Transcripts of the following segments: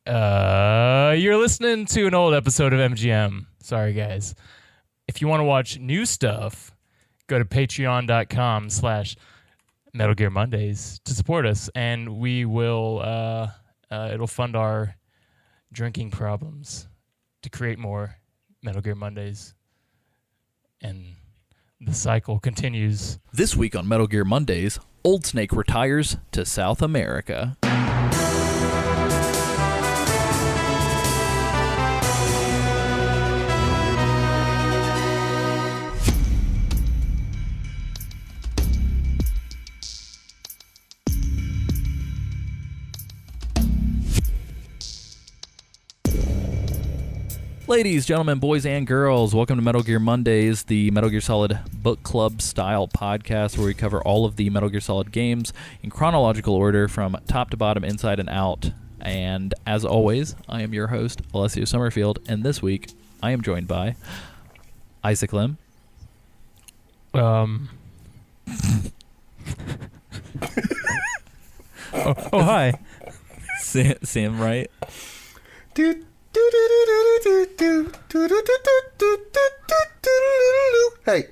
You're listening to an old episode of MGM. Sorry, guys. If you want to watch new stuff, go to patreon.com/Metal Gear Mondays to support us, and we will, it'll fund our drinking problems to create more Metal Gear Mondays. And the cycle continues. This week on Metal Gear Mondays, Old Snake retires to South America. Ladies, gentlemen, boys, and girls, welcome to Metal Gear Mondays, the Metal Gear Solid Book Club style podcast where we cover all of the Metal Gear Solid games in chronological order from top to bottom, inside and out. And as always, I am your host, Alessio Summerfield, and this week I am joined by Isaac Lim. Hi. Sam Wright. Dude. Hey.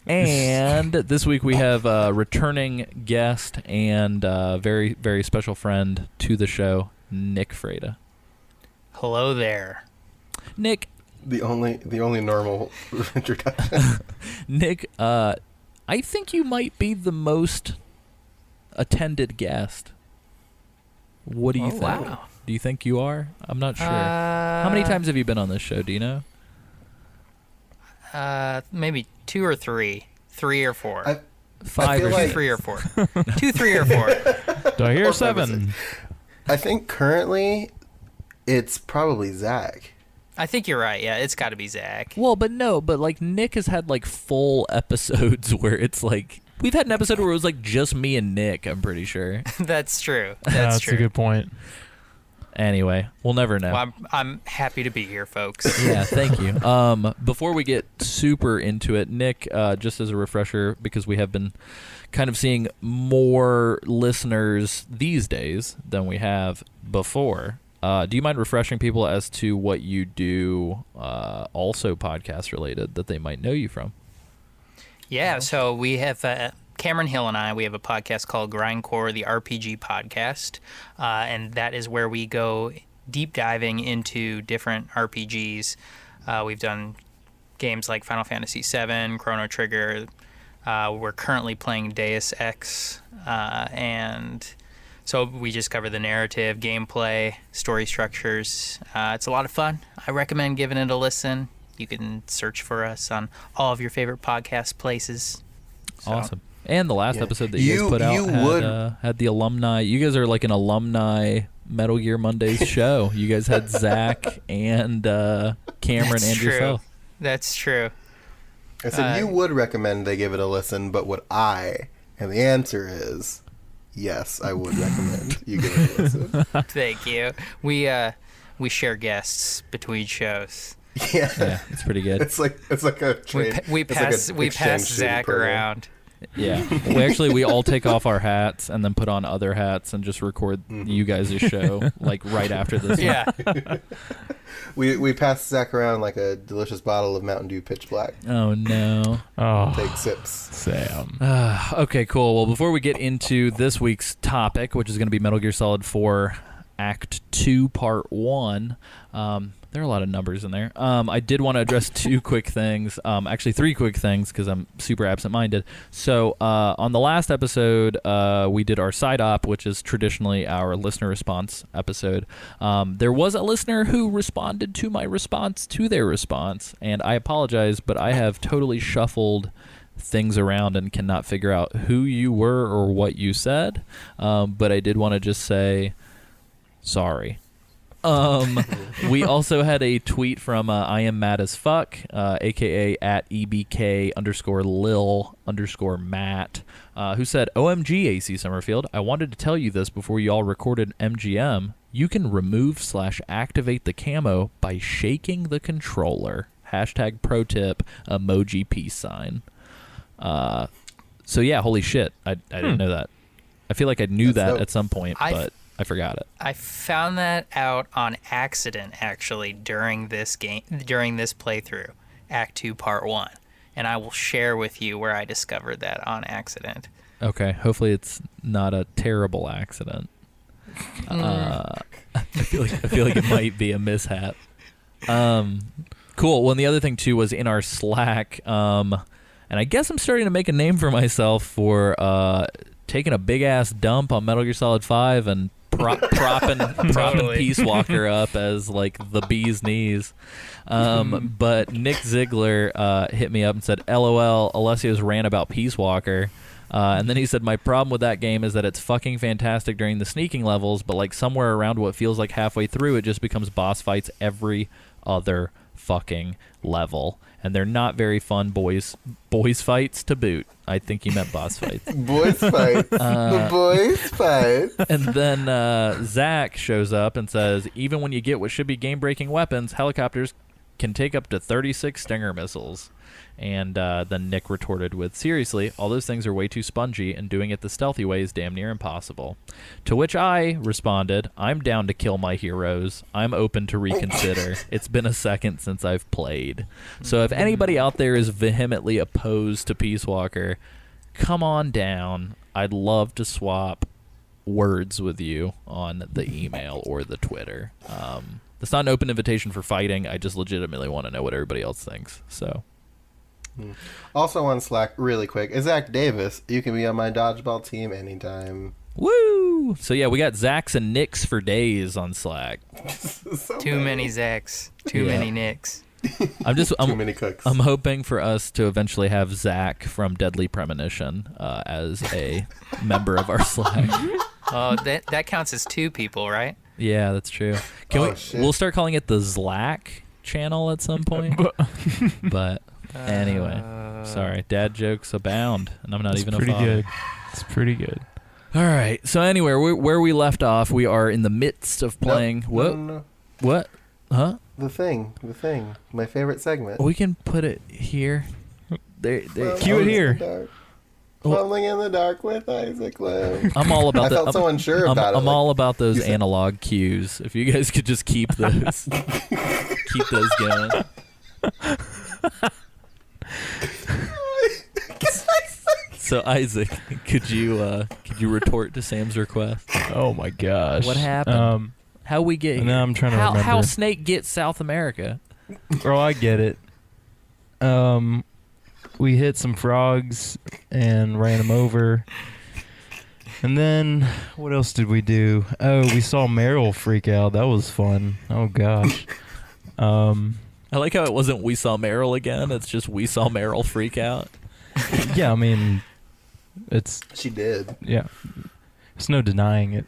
And this week we have a returning guest and a very, very special friend to the show, Nick Freda. Hello there. Nick. The only normal introduction. Nick, I think you might be the most attended guest. What do you think? Wow. Do you think you are? I'm not sure. How many times have you been on this show? Do you know? Maybe 2 or 3. 3 or 4. 5 or 2, 3 or 4. 2, 3 or 4. Do I hear Or 7? I think currently it's probably Zach. I think you're right. Yeah, it's got to be Zach. Well, but like Nick has had like full episodes where it's like we've had an episode where it was like just me and Nick. I'm pretty sure. That's true. That's true. a good point. Anyway, we'll never know. Well, I'm happy to be here, folks. Yeah, thank you. Before we get super into it, Nick, just as a refresher, because we have been kind of seeing more listeners these days than we have before, do you mind refreshing people as to what you do, also podcast related, that they might know you from? Yeah, so we have Cameron Hill and we have a podcast called Grindcore, the RPG podcast, and that is where we go deep diving into different RPGs. We've done games like Final Fantasy VII, Chrono Trigger. We're currently playing Deus Ex, and so we just cover the narrative, gameplay, story structures. It's a lot of fun. I recommend giving it a listen. You can search for us on all of your favorite podcast places. So. Awesome. And the last episode that you guys put out had the alumni. You guys are like an alumni Metal Gear Mondays show. You guys had Zach and Cameron and yourself. That's true. I said you would recommend they give it a listen, but would I? And the answer is yes, I would recommend you give it a listen. Thank you. We share guests between shows. Yeah, it's pretty good. It's like a trade. We pass Zach around. Yeah, we all take off our hats and then put on other hats and just record you guys' show like right after this. Yeah. We pass Zach around like a delicious bottle of Mountain Dew Pitch Black. Oh no! Oh, take sips, Sam. Okay, cool. Well, before we get into this week's topic, which is going to be Metal Gear Solid 4 Act 2 Part 1, there are a lot of numbers in there. I did want to address 2 quick things. Actually, 3 quick things because I'm super absent-minded. So on the last episode, we did our side op, which is traditionally our listener response episode. There was a listener who responded to my response to their response, and I apologize, but I have totally shuffled things around and cannot figure out who you were or what you said. But I did want to just say sorry. We also had a tweet from I am mad as fuck, aka at EBK_Lil_Matt, who said, OMG AC Summerfield, I wanted to tell you this before y'all recorded MGM. You can remove/activate the camo by shaking the controller. # pro tip, emoji peace sign. So yeah, holy shit. I didn't know that. I feel like I knew that at some point, but I forgot it. I found that out on accident, actually, during this playthrough, Act 2, Part 1. And I will share with you where I discovered that on accident. Okay, hopefully it's not a terrible accident. I feel like it might be a mishap. Cool. Well, and the other thing too was in our Slack, and I guess I'm starting to make a name for myself for taking a big ass dump on Metal Gear Solid 5 and propping Peace Walker up as like the bee's knees. But Nick Ziegler hit me up and said, "LOL, Alessio's ran about Peace Walker." And then he said, "My problem with that game is that it's fucking fantastic during the sneaking levels, but like somewhere around what feels like halfway through, it just becomes boss fights every other fucking level. And they're not very fun boys fights to boot." I think he meant boss fights. Boys fight. The boys fight. And then Zach shows up and says, "Even when you get what should be game-breaking weapons, helicopters can take up to 36 Stinger missiles." And then Nick retorted with, "Seriously, all those things are way too spongy, and doing it the stealthy way is damn near impossible." To which I responded, "I'm down to kill my heroes. I'm open to reconsider. It's been a second since I've played." So if anybody out there is vehemently opposed to Peace Walker, come on down. I'd love to swap words with you on the email or the Twitter. It's not an open invitation for fighting. I just legitimately want to know what everybody else thinks. So... Also on Slack, really quick, is Zach Davis. You can be on my dodgeball team anytime. Woo! So yeah, we got Zachs and Nicks for days on Slack. Too many Zachs. Too many Nicks. Too many cooks. I'm hoping for us to eventually have Zach from Deadly Premonition as a member of our Slack. Oh, that counts as 2 people, right? Yeah, that's true. We'll start calling it the Zlack channel at some point. But anyway, sorry, dad jokes abound, and I'm not even a father. Good. It's pretty good. All right. So anyway, where we left off, we are in the midst of playing. No. What? Huh? The thing. My favorite segment. We can put it here. There. Cue it here. Fumbling in the dark with Isaac Lim. I'm all about that. I felt so unsure about it. I'm all about those analog cues. If you guys could just keep those, keep those going. So Isaac, could you retort to Sam's request? Oh my gosh! What happened? How we get here? Now I'm trying to remember. How Snake gets South America? Bro, I get it. We hit some frogs and ran them over. And then, what else did we do? Oh, we saw Meryl freak out. That was fun. Oh, gosh. I like how it wasn't we saw Meryl again. It's just we saw Meryl freak out. Yeah, I mean, She did. Yeah. There's no denying it.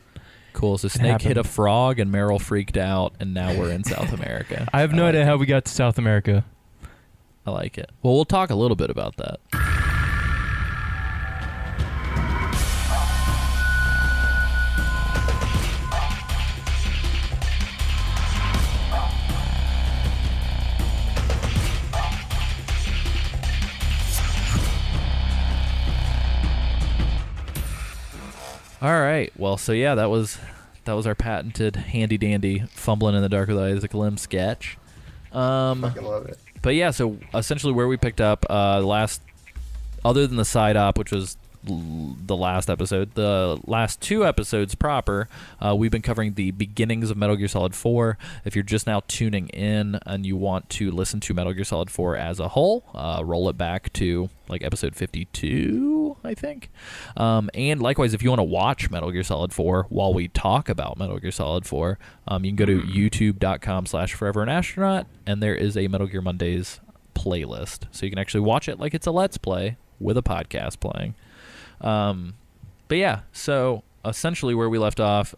Cool. So Snake hit a frog and Meryl freaked out, and now we're in South America. I have no idea how we got to South America. I like it. Well, we'll talk a little bit about that. All right. Well, so yeah, that was our patented handy dandy fumbling in the dark with Isaac Lim sketch. Fucking love it. But yeah, so essentially where we picked up other than the side op, which was the last episode, the last 2 episodes proper, we've been covering the beginnings of Metal Gear Solid 4. If you're just now tuning in and you want to listen to Metal Gear Solid 4 as a whole, roll it back to like episode 52, I think. And likewise, if you want to watch Metal Gear Solid 4 while we talk about Metal Gear Solid 4, you can go to youtube.com/foreveranastronaut, and there is a Metal Gear Mondays playlist. So you can actually watch it like it's a Let's Play with a podcast playing. But yeah, so essentially where we left off,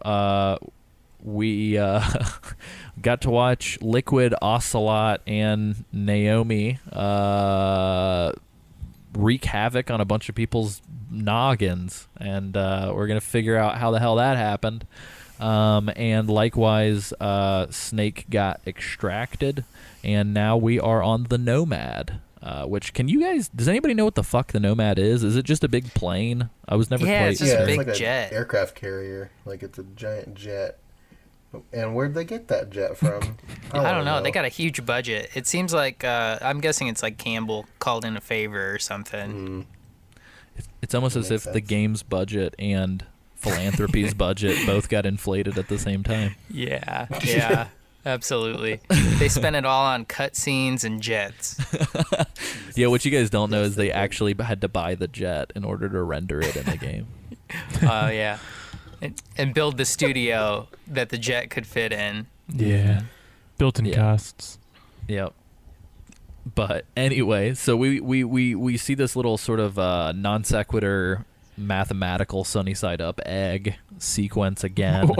we got to watch Liquid, Ocelot, and Naomi wreak havoc on a bunch of people's noggins, and we're gonna figure out how the hell that happened. And likewise, Snake got extracted, and now we are on the Nomad. Which does anybody know what the fuck the Nomad is? Is it just a big plane? I was never Yeah, quite it's just a sure. big it's like jet. an aircraft carrier. Like it's a giant jet. And where'd they get that jet from? I don't know. They got a huge budget. It seems like I'm guessing it's like Campbell called in a favor or something. It's almost as if Makes the sense. game's budget and philanthropy's budget both got inflated at the same time. Yeah, absolutely. They spent it all on cutscenes and jets. Yeah, what you guys don't know is they actually had to buy the jet in order to render it in the game. Oh yeah, and build the studio that the jet could fit in. Yeah. Built-in Yeah. costs. Yep. But anyway, so we see this little sort of non sequitur mathematical sunny side up egg sequence again.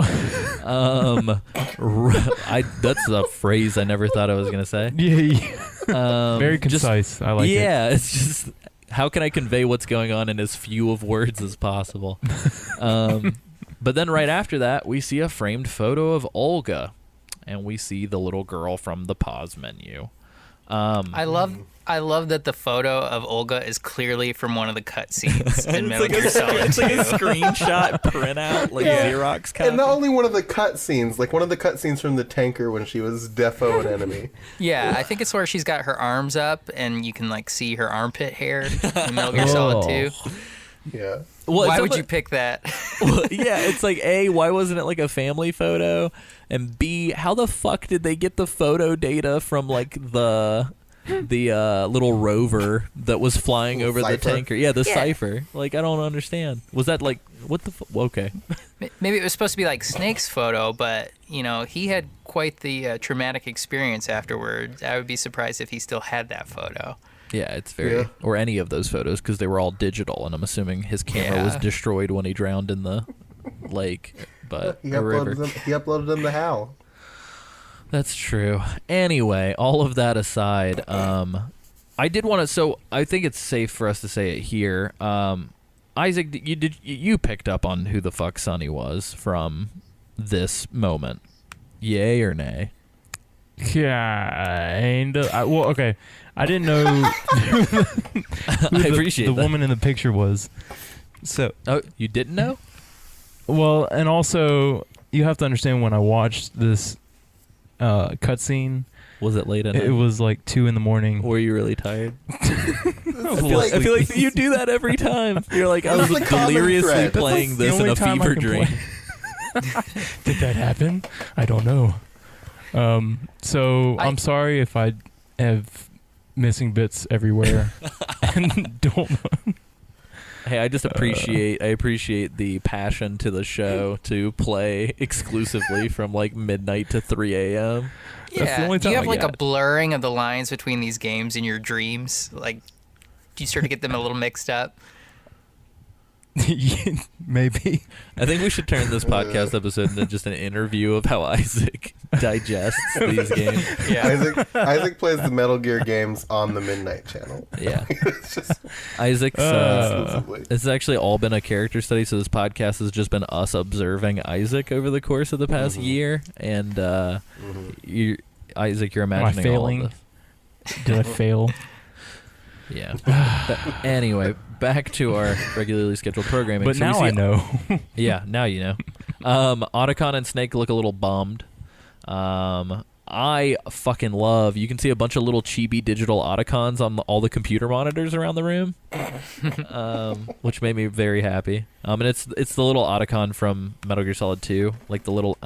That's a phrase I never thought I was gonna say. Yeah. Very just- concise. I like it. yeah, it's just how can I convey what's going on in as few of words as possible. But then right after that, we see a framed photo of Olga, and we see the little girl from the pause menu. I love that the photo of Olga is clearly from one of the cutscenes in Metal Gear Solid It's like a 2. screenshot printout, like Yeah. Xerox copy. And not only one of the cutscenes, like one of the cutscenes from the tanker when she was defo an enemy. Yeah, I think it's where she's got her arms up and you can like see her armpit hair in Metal Gear Solid 2. Yeah. Well, Why it's would not you pick that? Well, yeah, it's like A, why wasn't it like a family photo? And B, how the fuck did they get the photo data from like the little rover that was flying Little over the Cypher? tanker? Yeah, the Yeah. Cypher. Like, I don't understand. Was that like what the okay. Maybe it was supposed to be like Snake's photo, but you know he had quite the traumatic experience afterwards. I would be surprised if he still had that photo. Yeah, it's very Yeah. or any of those photos because they were all digital, and I'm assuming his camera was Yeah. destroyed when he drowned in the lake. But He or river. uploaded them to HAL. That's true. Anyway, all of that aside, I did want to. So I think it's safe for us to say it here. Isaac, you picked up on who the fuck Sonny was from this moment? Yay or nay? Kind of. Well, okay. I didn't know who I appreciate the that. woman in the picture was. So, Oh, you didn't know? well, and also you have to understand when I watched this cutscene, Was it late at night? it was like 2 a.m. Were you really tired? I I feel like you do that every time. You're like, I That's was the common deliriously thread. That's playing like the this in only a time I fever can dream. play. Did that happen? I don't know. So I'm sorry if I have missing bits everywhere and don't. Hey, I just appreciate the passion to the show to play exclusively from like midnight to 3 a.m. That's the only do you time have I like a got. blurring of the lines between these games in your dreams? Like, do you start to get them a little mixed up? Maybe. I think we should turn this podcast episode into just an interview of how Isaac digests these games. Yeah. Isaac plays the Metal Gear games on the Midnight Channel. Yeah, It's just Isaac's. exclusively. It's actually all been a character study, so this podcast has just been us observing Isaac over the course of the past year, and Isaac, you're imagining failing? all of this. Did I fail? Yeah. Anyway, back to our regularly scheduled programming. But So we now see- I know. Yeah, now you know. Otacon and Snake look a little bummed. I fucking love. You can see a bunch of little chibi digital Otacons on all the computer monitors around the room, which made me very happy. And it's the little Otacon from Metal Gear Solid 2, like the little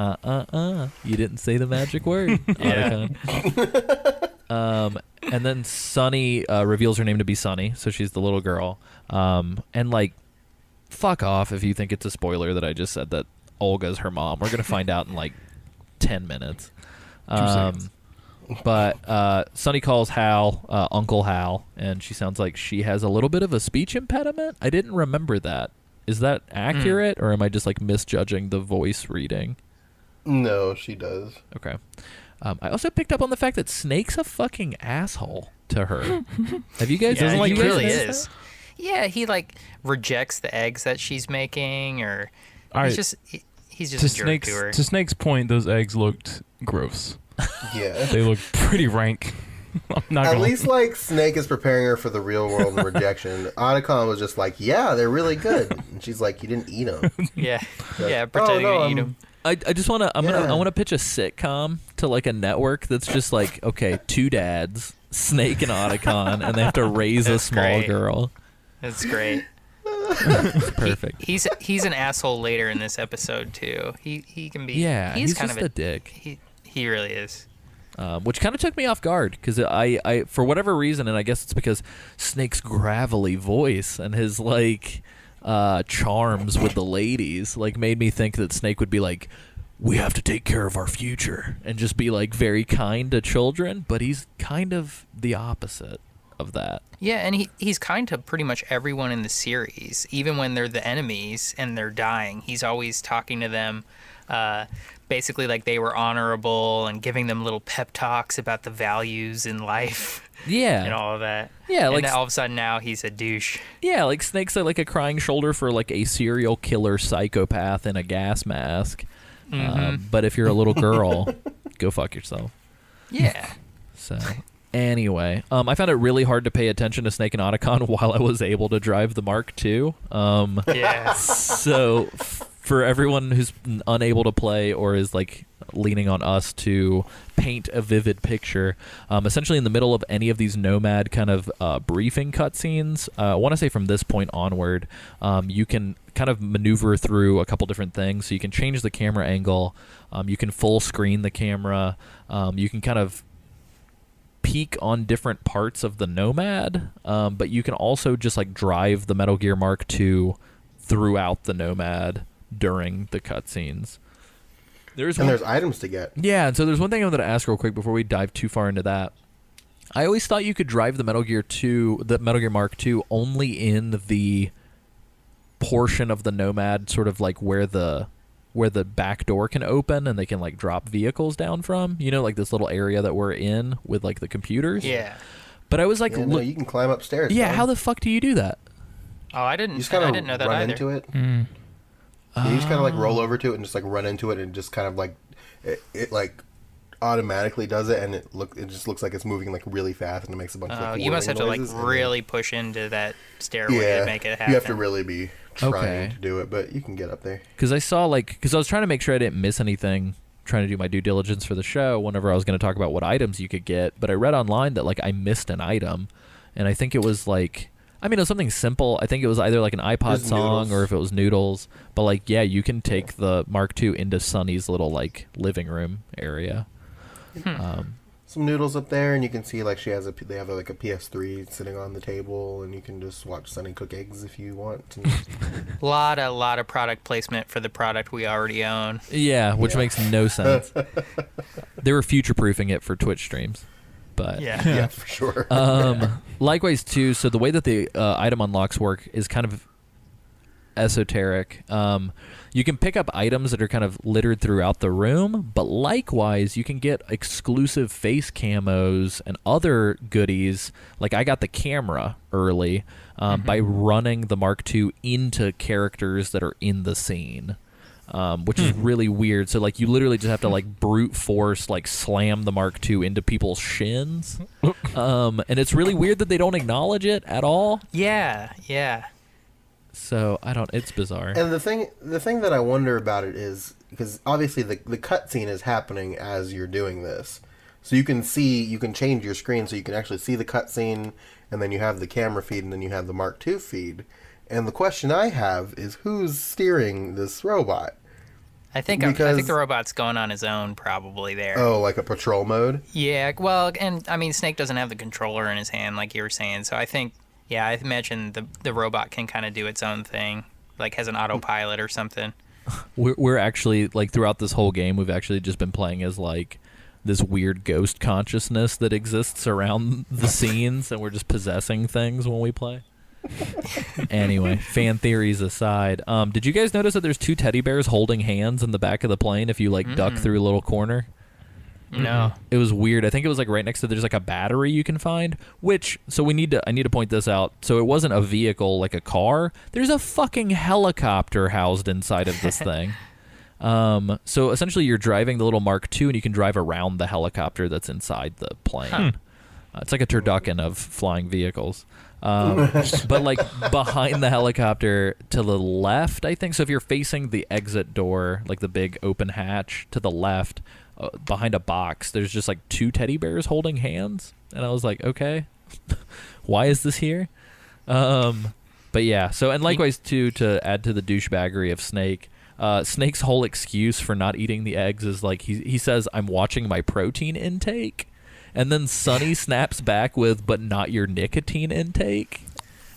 you didn't say the magic word, Otacon. And then Sunny reveals her name to be Sunny, so she's the little girl. And like, fuck off if you think it's a spoiler that I just said that Olga's her mom. We're gonna find out in like 10 minutes. seconds. But Sunny calls Hal Uncle Hal, and she sounds like she has a little bit of a speech impediment. I didn't remember that. Is that accurate, or am I just like misjudging the voice reading? No, she does. Okay. I also picked up on the fact that Snake's a fucking asshole to her. Have you guys? Yeah, doesn't he you guys really notice is. Yeah, he like rejects the eggs that she's making, or All right. he's just a jerk to her. To Snake's point, those eggs looked gross. Yeah. They looked pretty rank. I'm not At gonna. least like Snake is preparing her for the real world rejection. Otacon was just like, yeah, they're really good, and she's like, you didn't eat them. Yeah, Like, yeah, pretending no, to eat them. I just want to I Yeah. want to pitch a sitcom to like a network that's just like, okay, two dads, Snake and Otacon, and they have to raise a That's small great. girl. That's great. It's perfect. He's an asshole later in this episode too. He can be. Yeah, he's kind just of a dick. He really is. Which kind of took me off guard because I for whatever reason, and I guess it's because Snake's gravelly voice and his like charms with the ladies like made me think that Snake would be like, we have to take care of our future, and just be like very kind to children, but he's kind of the opposite of that. Yeah, and he's kind to pretty much everyone in the series, even when they're the enemies and they're dying. He's always talking to them, basically like they were honorable and giving them little pep talks about the values in life Yeah. and all of that. Yeah, and like then all of a sudden now he's a douche. Yeah, like Snake's like a crying shoulder for like a serial killer psychopath in a gas mask. But if you're a little girl, go fuck yourself. Yeah. So anyway, I found it really hard to pay attention to Snake and Otacon while I was able to drive the Mark II. Yeah. So for everyone who's unable to play or is like leaning on us to paint a vivid picture, essentially in the middle of any of these Nomad kind of briefing cutscenes, I want to say from this point onward, you can kind of maneuver through a couple different things. So you can change the camera angle, you can full screen the camera, you can kind of peek on different parts of the Nomad, but you can also just like drive the Metal Gear Mark II throughout the Nomad during the cutscenes. There's items to get. Yeah, and so there's one thing I'm going to ask real quick before we dive too far into that. I always thought you could drive the Metal Gear Mark II only in the portion of the Nomad sort of like where the back door can open and they can like drop vehicles down from, you know, like this little area that we're in with like the computers. Yeah. But I was like, Yeah, no, you can climb upstairs. yeah, man. how the fuck do you do that? Oh, I You didn't just kind I of didn't know that run either. into it. Mm. Yeah, you just kind of like roll over to it and just like run into it and just kind of like it like automatically does it, and it just looks like it's moving like really fast and it makes a bunch of like You must have to like noises, and then- really push into that stairway yeah, to make it happen. you have to really be trying Okay. to do it, but you can get up there. Because I saw because I was trying to make sure I didn't miss anything, trying to do my due diligence for the show whenever I was going to talk about what items you could get. But I read online that like I missed an item, and I think it was like, I mean, it was something simple. I think it was either like an iPod Just song noodles. or if it was noodles. But like, yeah, you can take the Mark II into Sonny's little like living room area. Some noodles up there, and you can see like they have like a PS3 sitting on the table, and you can just watch Sunny cook eggs if you want. And lot of product placement for the product we already own. Yeah, which makes no sense. They were future-proofing it for Twitch streams. But Yeah. yeah, for sure. likewise too, so the way that the item unlocks work is kind of esoteric. You can pick up items that are kind of littered throughout the room, but likewise you can get exclusive face camos and other goodies. Like I got the camera early by running the Mark II into characters that are in the scene. Which is really weird. So like you literally just have to like brute force like slam the Mark II into people's shins. And it's really weird that they don't acknowledge it at all. Yeah. So it's bizarre. And the thing that I wonder about it is because obviously the cutscene is happening as you're doing this, so you can change your screen so you can actually see the cutscene, and then you have the camera feed, and then you have the Mark II feed. And the question I have is who's steering this robot? I think the robot's going on his own probably there. Oh, like a patrol mode? Yeah, well, and I mean Snake doesn't have the controller in his hand like you were saying, so I think I imagine the robot can kind of do its own thing, like has an autopilot or something. We're actually like throughout this whole game we've actually just been playing as like this weird ghost consciousness that exists around the scenes, and we're just possessing things when we play. Anyway, fan theories aside, did you guys notice that there's two teddy bears holding hands in the back of the plane if you like duck through a little corner? No. It was weird. I think it was like right next to there's like a battery you can find, I need to point this out. So it wasn't a vehicle like a car. There's a fucking helicopter housed inside of this thing. So essentially you're driving the little Mark II and you can drive around the helicopter that's inside the plane. It's like a turducken of flying vehicles. But like behind the helicopter to the left, I think. So if you're facing the exit door, like the big open hatch to the left, behind a box, there's just like 2 teddy bears holding hands. And I was like, okay, why is this here? But yeah, so, and likewise too, to add to the douchebaggery of Snake, Snake's whole excuse for not eating the eggs is like, he says, I'm watching my protein intake. And then Sonny snaps back with, but not your nicotine intake.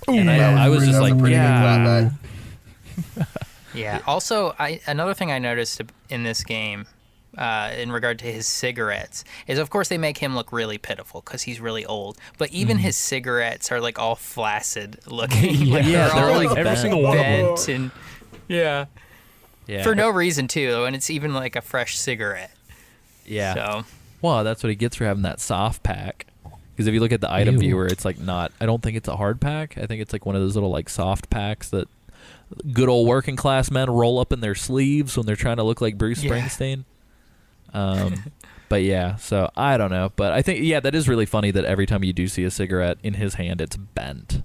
And I was just like, yeah. Yeah. Also, another thing I noticed in this game, in regard to his cigarettes, is of course they make him look really pitiful because he's really old. But even his cigarettes are like all flaccid looking. Like they're all like every single one of them. bent and yeah, for no reason too. And it's even like a fresh cigarette. Yeah. So. Well, that's what he gets for having that soft pack. Because if you look at the item viewer, it's like not. I don't think it's a hard pack. I think it's like one of those little like soft packs that good old working class men roll up in their sleeves when they're trying to look like Bruce Springsteen. But yeah, so I don't know. But I think that is really funny that every time you do see a cigarette in his hand, it's bent.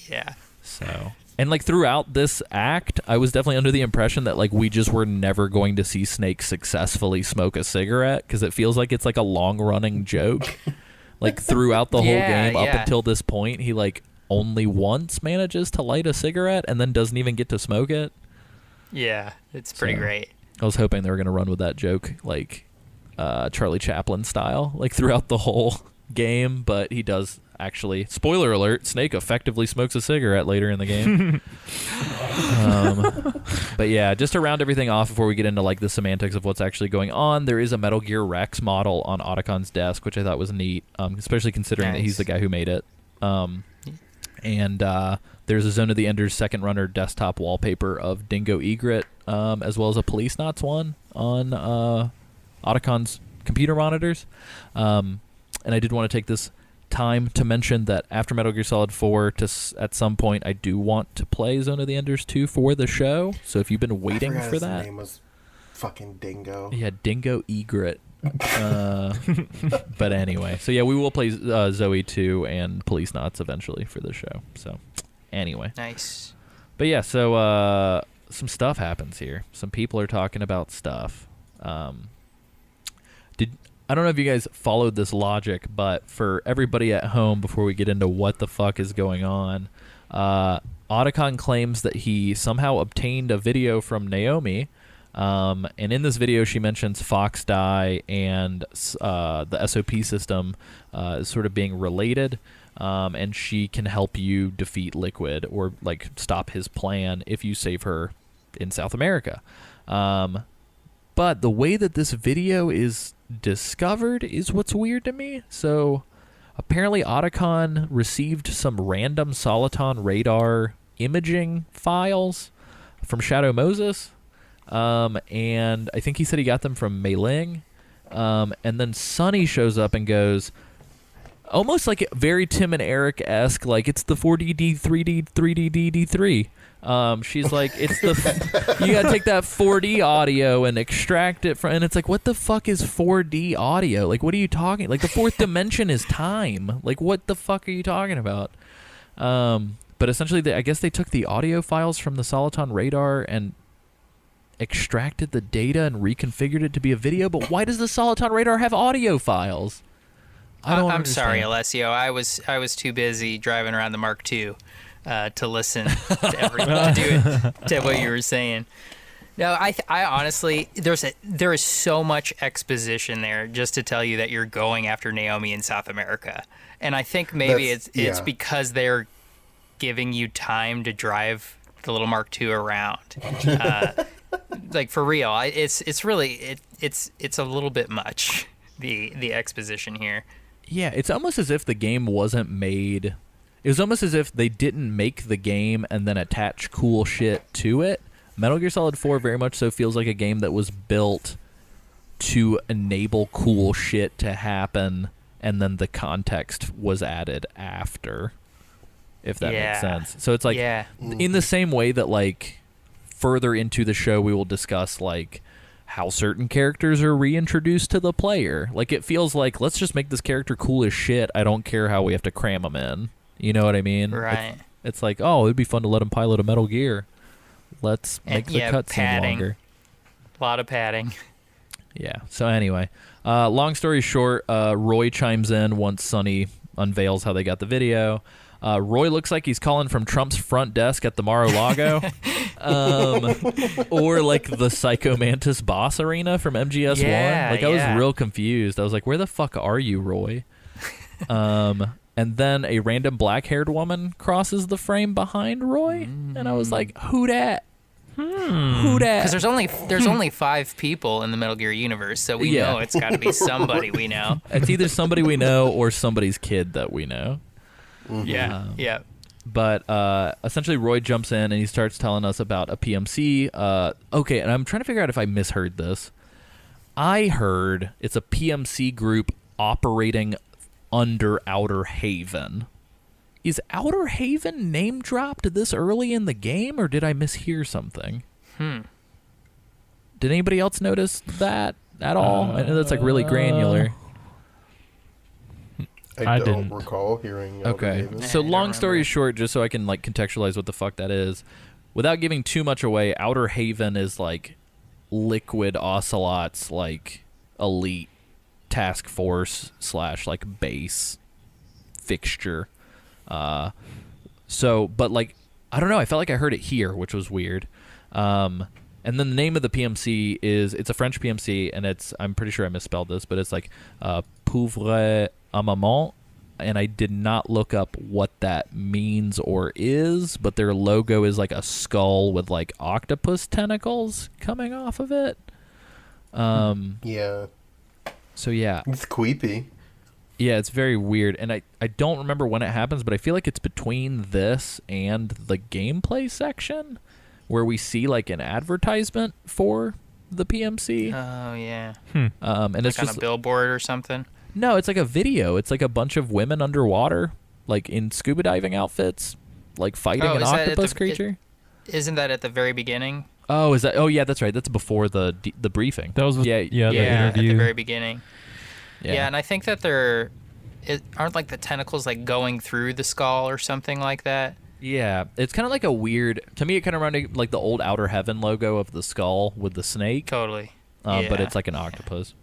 Yeah. So. And like throughout this act, I was definitely under the impression that like we just were never going to see Snake successfully smoke a cigarette because it feels like it's like a long running joke. Like throughout the whole game up until this point, he like only once manages to light a cigarette and then doesn't even get to smoke it. Yeah, it's pretty great. I was hoping they were going to run with that joke like Charlie Chaplin style, like throughout the whole game, but he does actually, spoiler alert, Snake effectively smokes a cigarette later in the game. But yeah, just to round everything off before we get into like the semantics of what's actually going on, there is a Metal Gear Rex model on Otacon's desk, which I thought was neat, especially considering that he's the guy who made it. And there's a Zone of the Enders second runner desktop wallpaper of Dingo Egret, as well as a Police Knots one on Otacon's computer monitors. And I did want to take this time to mention that after Metal Gear Solid 4, at some point, I do want to play Zone of the Enders 2 for the show. So if you've been waiting for that, his name was fucking Dingo. Yeah, Dingo Egret. But anyway, so yeah, we will play Zoe 2 and Police Knots eventually for the show. So anyway, nice. But yeah, so some stuff happens here. Some people are talking about stuff. I don't know if you guys followed this logic, but for everybody at home, before we get into what the fuck is going on, Otacon claims that he somehow obtained a video from Naomi, and in this video she mentions Fox Die and the SOP system is sort of being related, and she can help you defeat Liquid or like stop his plan if you save her in South America. But the way that this video is discovered is what's weird to me. So apparently Otacon received some random Soliton radar imaging files from Shadow Moses, and I think he said he got them from Mei Ling, and then Sonny shows up and goes, almost like very Tim and Eric-esque, like it's the 4DD, 3D, 3D, DD3. She's like, it's you gotta take that 4D audio and extract it from, and it's like, what the fuck is 4D audio? Like, what are you talking? Like, the fourth dimension is time. Like, what the fuck are you talking about? But essentially, I guess they took the audio files from the Soliton radar and extracted the data and reconfigured it to be a video. But why does the Soliton radar have audio files? I'm sorry, Alessio. I was too busy driving around the Mark II to listen to what you were saying. No, I honestly, there is so much exposition there just to tell you that you're going after Naomi in South America, and I think maybe it's because they're giving you time to drive the little Mark II around. Like for real, it's really it's a little bit much, the exposition here. Yeah, it's almost as if the game wasn't made. It was almost as if they didn't make the game and then attach cool shit to it. Metal Gear Solid 4 very much so feels like a game that was built to enable cool shit to happen, and then the context was added after, if that makes sense. So it's like, in the same way that, like, further into the show we will discuss, like, how certain characters are reintroduced to the player. Like, it feels like, let's just make this character cool as shit. I don't care how we have to cram them in. You know what I mean? Right. It's like, oh, it'd be fun to let him pilot a Metal Gear. Let's make the cutscene longer. A lot of padding. Yeah. So anyway, long story short, Roy chimes in once Sonny unveils how they got the video. Roy looks like he's calling from Trump's front desk at the Mar-a-Lago, or like the Psycho Mantis boss arena from MGS1. Yeah, I was real confused. I was like, "Where the fuck are you, Roy?" And then a random black-haired woman crosses the frame behind Roy, and I was like, "Who dat? Who dat?" Because there's only 5 people in the Metal Gear universe, so we know it's got to be somebody we know. It's either somebody we know or somebody's kid that we know. Yeah, yeah. But essentially, Roy jumps in and he starts telling us about a PMC. Okay, and I'm trying to figure out if I misheard this. I heard it's a PMC group operating under Outer Haven. Is Outer Haven name dropped this early in the game, or did I mishear something? Did anybody else notice that at all? I know that's like really granular. I don't didn't recall hearing. Okay, so long story short, just so I can like contextualize what the fuck that is, without giving too much away, Outer Haven is like Liquid Ocelot's like elite task force / like base fixture. So, but like, I don't know, I felt like I heard it here, which was weird. And then the name of the PMC it's a French PMC, and I'm pretty sure I misspelled this, but it's like Pauvre Amament, and I did not look up what that means or is, but their logo is like a skull with like octopus tentacles coming off of it. Yeah. So yeah. It's creepy. Yeah, it's very weird, and I don't remember when it happens, but I feel like it's between this and the gameplay section where we see like an advertisement for the PMC. Oh yeah. And Like it's on just a billboard or something. No, it's like a video. It's like a bunch of women underwater, like in scuba diving outfits, like fighting an octopus creature. Isn't that at the very beginning? Oh, is that? Oh, yeah, that's right. That's before the briefing. That was the interview. At the very beginning. Yeah, and I think that aren't like the tentacles like going through the skull or something like that. Yeah, it's kind of like a weird. To me, it kind of reminded like the old Outer Heaven logo of the skull with the snake. Totally. But it's like an octopus.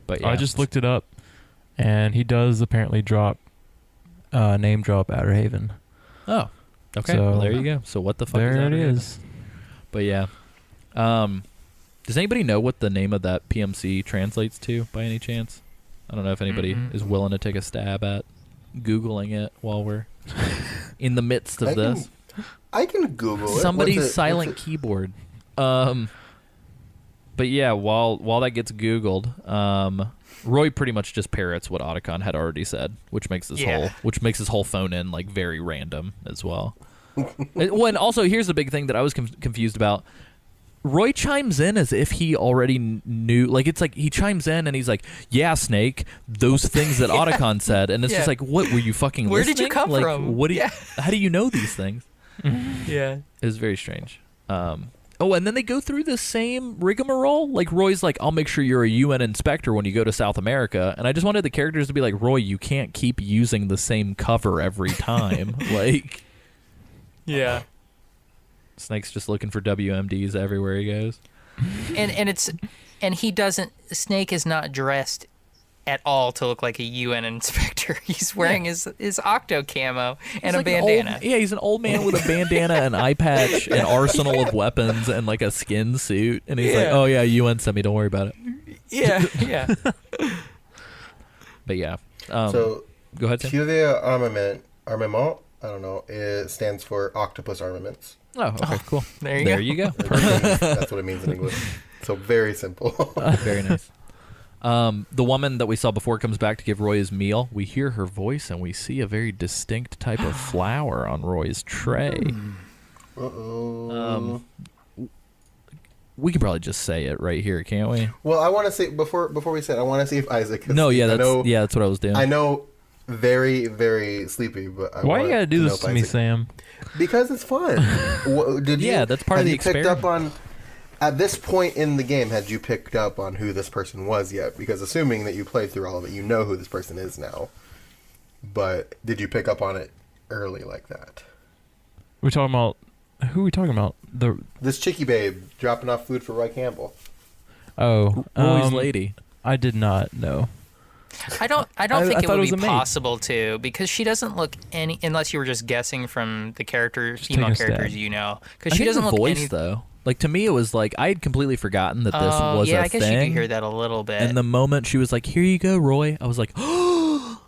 But yeah. I just looked it up, and he does apparently name drop Outer Haven. Oh, okay. So, well, there you go. So what the fuck? There is it is. But yeah, does anybody know what the name of that PMC translates to by any chance? I don't know if anybody is willing to take a stab at Googling it while we're in the midst of this. I can Google it. Somebody's silent keyboard. But yeah, while that gets Googled, Roy pretty much just parrots what Otacon had already said, which makes this whole phone in like very random as well. And also, here's the big thing that I was confused about. Roy chimes in as if he already knew. Like, it's like he chimes in and he's like, "Yeah, Snake, those things that Otacon said," and it's just like, "What were you fucking? Where listening? did you come from? What? How do you know these things?" Yeah, it was very strange. Oh, and then they go through the same rigmarole. Like, Roy's like, "I'll make sure you're a UN inspector when you go to South America." And I just wanted the characters to be like, "Roy, you can't keep using the same cover every time." Like, yeah. Snake's just looking for WMDs everywhere he goes. And he doesn't. Snake is not dressed at all to look like a UN inspector. He's wearing his Octo camo and a bandana. He's an old man with a bandana, an eye patch, an arsenal of weapons, and like a skin suit. And he's like, "Oh yeah, UN sent me. Don't worry about it." Yeah. But yeah. So go ahead, Tim. Puvia Armament, I don't know. It stands for octopus armaments. Oh, okay, cool. There you go. That's what it means in English. So very simple. Very nice. The woman that we saw before comes back to give Roy his meal. We hear her voice and we see a very distinct type of flower on Roy's tray. Uh-oh. We can probably just say it right here, can't we? Well, I want to say before we say it, I want to see if Isaac. That's what I was doing. I know, very very sleepy, but why you gotta do this to me, Sam? Because it's fun. Did you? Yeah, that's part of the picked up on? At this point in the game, had you picked up on who this person was yet? Because assuming that you played through all of it, you know who this person is now. But did you pick up on it early like that? We're talking about who are we talking about? This chickie babe dropping off food for Roy Campbell. Oh, Roy's lady. I did not know. I don't I think it thought would it was be a maid. possible to, because she doesn't look unless you were just guessing from the characters, Just take female a stab. characters you know, because I she think doesn't the look voice though. Like to me, it was like I had completely forgotten that this was yeah, a I guess thing. you could hear that a little bit. And the moment she was like, "Here you go, Roy," I was like, Oh,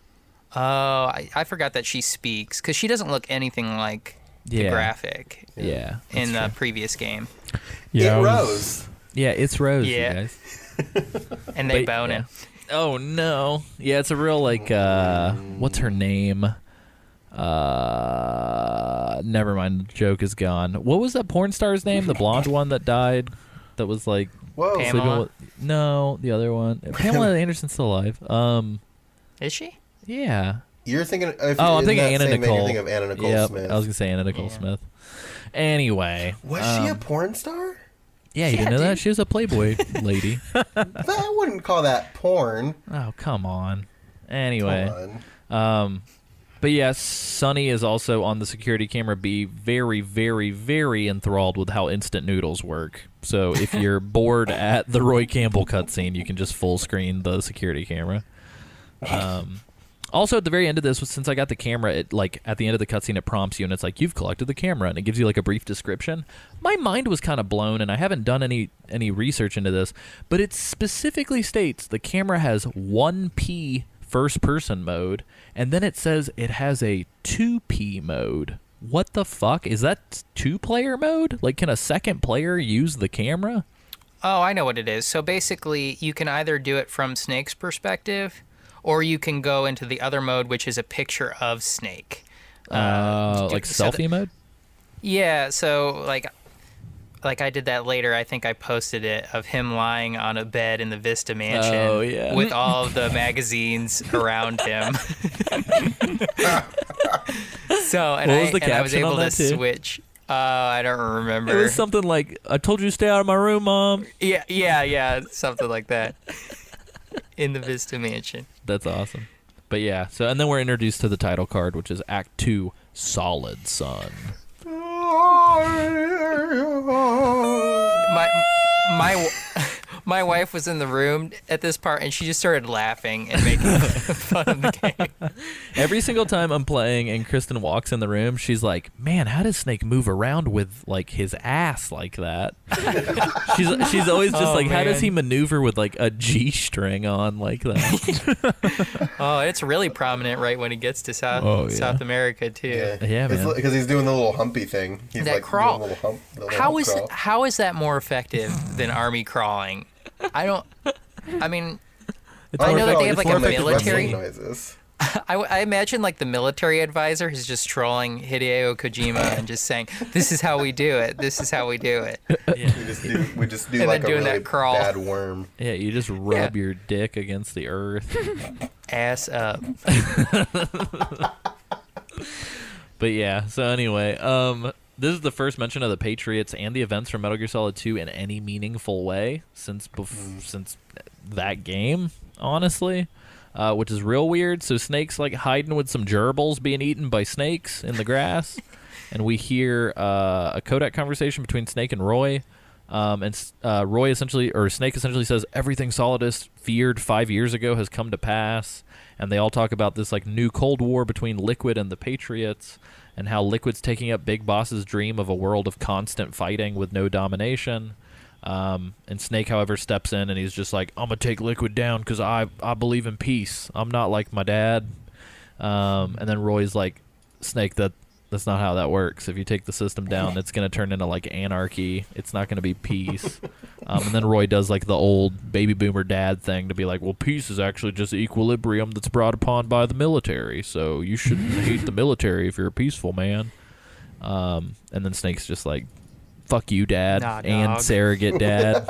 I forgot that she speaks, because she doesn't look anything like the Yeah. graphic "Yeah, in the previous game. Yeah, It Rose. yeah, it's Rose, Yeah. you guys." And they But, boning. yeah. Oh no, yeah, it's a real like, what's her name? Never mind. The joke is gone. What was that porn star's name? The blonde one that died. That was like Whoa. Pam- sleeping Pamela? with. No, the other one. Pamela Anderson's still alive. Is she? Yeah. You're thinking. Oh, I'm thinking Anna You're Nicole. thinking of Anna Nicole Yep, Smith. I was gonna say Anna Nicole Yeah. Smith. Anyway, Was she a porn star? yeah, you Yeah, didn't know that dude. she was a Playboy lady. I wouldn't call that porn. Oh, come on. Come Anyway, on. but yes, Sonny is also on the security camera B, very, very, very enthralled with how instant noodles work. So if you're bored at the Roy Campbell cutscene, you can just full screen the security camera. Also, at the very end of this, since I got the camera, it like at the end of the cutscene, it prompts you and it's like you've collected the camera, and it gives you like a brief description. My mind was kind of blown, and I haven't done any research into this, but it specifically states the camera has 1P first person mode, and then it says it has a 2P mode. What the fuck? Is that 2-player mode? Like, can a second player use the camera? Oh, I know what it is. So basically, you can either do it from Snake's perspective, or you can go into the other mode, which is a picture of Snake. Like so selfie mode? Yeah, so like I did that later. I think I posted it of him lying on a bed in the Vista Mansion Oh, yeah. with all of the magazines around him. So and What was the I was caption on able to that, too? switch. I don't remember. It was something like, "I told you to stay out of my room, Mom." Yeah, something like that. In the Vista Mansion. That's awesome. But yeah, so and then we're introduced to the title card, which is Act 2, Solid Sun. My wife was in the room at this part, and she just started laughing and making fun of the game. Every single time I'm playing and Kristen walks in the room, she's like, "Man, how does Snake move around with like his ass like that?" she's always just Oh, like, "How does man. he maneuver with like a G-string on like that?" Oh, it's really prominent right when he gets to Oh, yeah. South America too. Yeah, man. Because he's doing the little humpy thing. He's That like crawl. doing a little hump, the little How hump is crawl. how is that more effective than army crawling? I mean, It's I more know that they have effective- like it's a more effective military. wrestling. noises. I imagine like the military advisor is just trolling Hideo Kojima and just saying, "This is how we do it. This is how we do it." Yeah. We just do And like then a doing really that crawl. bad worm. Yeah, you just rub your dick against the earth. Ass up. But yeah, so anyway, this is the first mention of the Patriots and the events from Metal Gear Solid 2 in any meaningful way since since that game, honestly, which is real weird. So Snake's like hiding with some gerbils being eaten by snakes in the grass, and we hear a codec conversation between Snake and Roy. Roy essentially, or Snake essentially says everything Solidus feared 5 years ago has come to pass, and they all talk about this like new Cold War between Liquid and the Patriots, and how Liquid's taking up Big Boss's dream of a world of constant fighting with no domination. And Snake, however, steps in and he's just like, "I'm gonna take Liquid down because I believe in peace. I'm not like my dad." And then Roy's like, "Snake, that's not how that works. If you take the system down, it's going to turn into like anarchy. It's not going to be peace." And then Roy does like the old baby boomer dad thing to be like, "Well, peace is actually just equilibrium that's brought upon by the military. So you shouldn't hate the military if you're a peaceful man." And then Snake's just like, "Fuck you, dad," Nah, and dog. surrogate dad.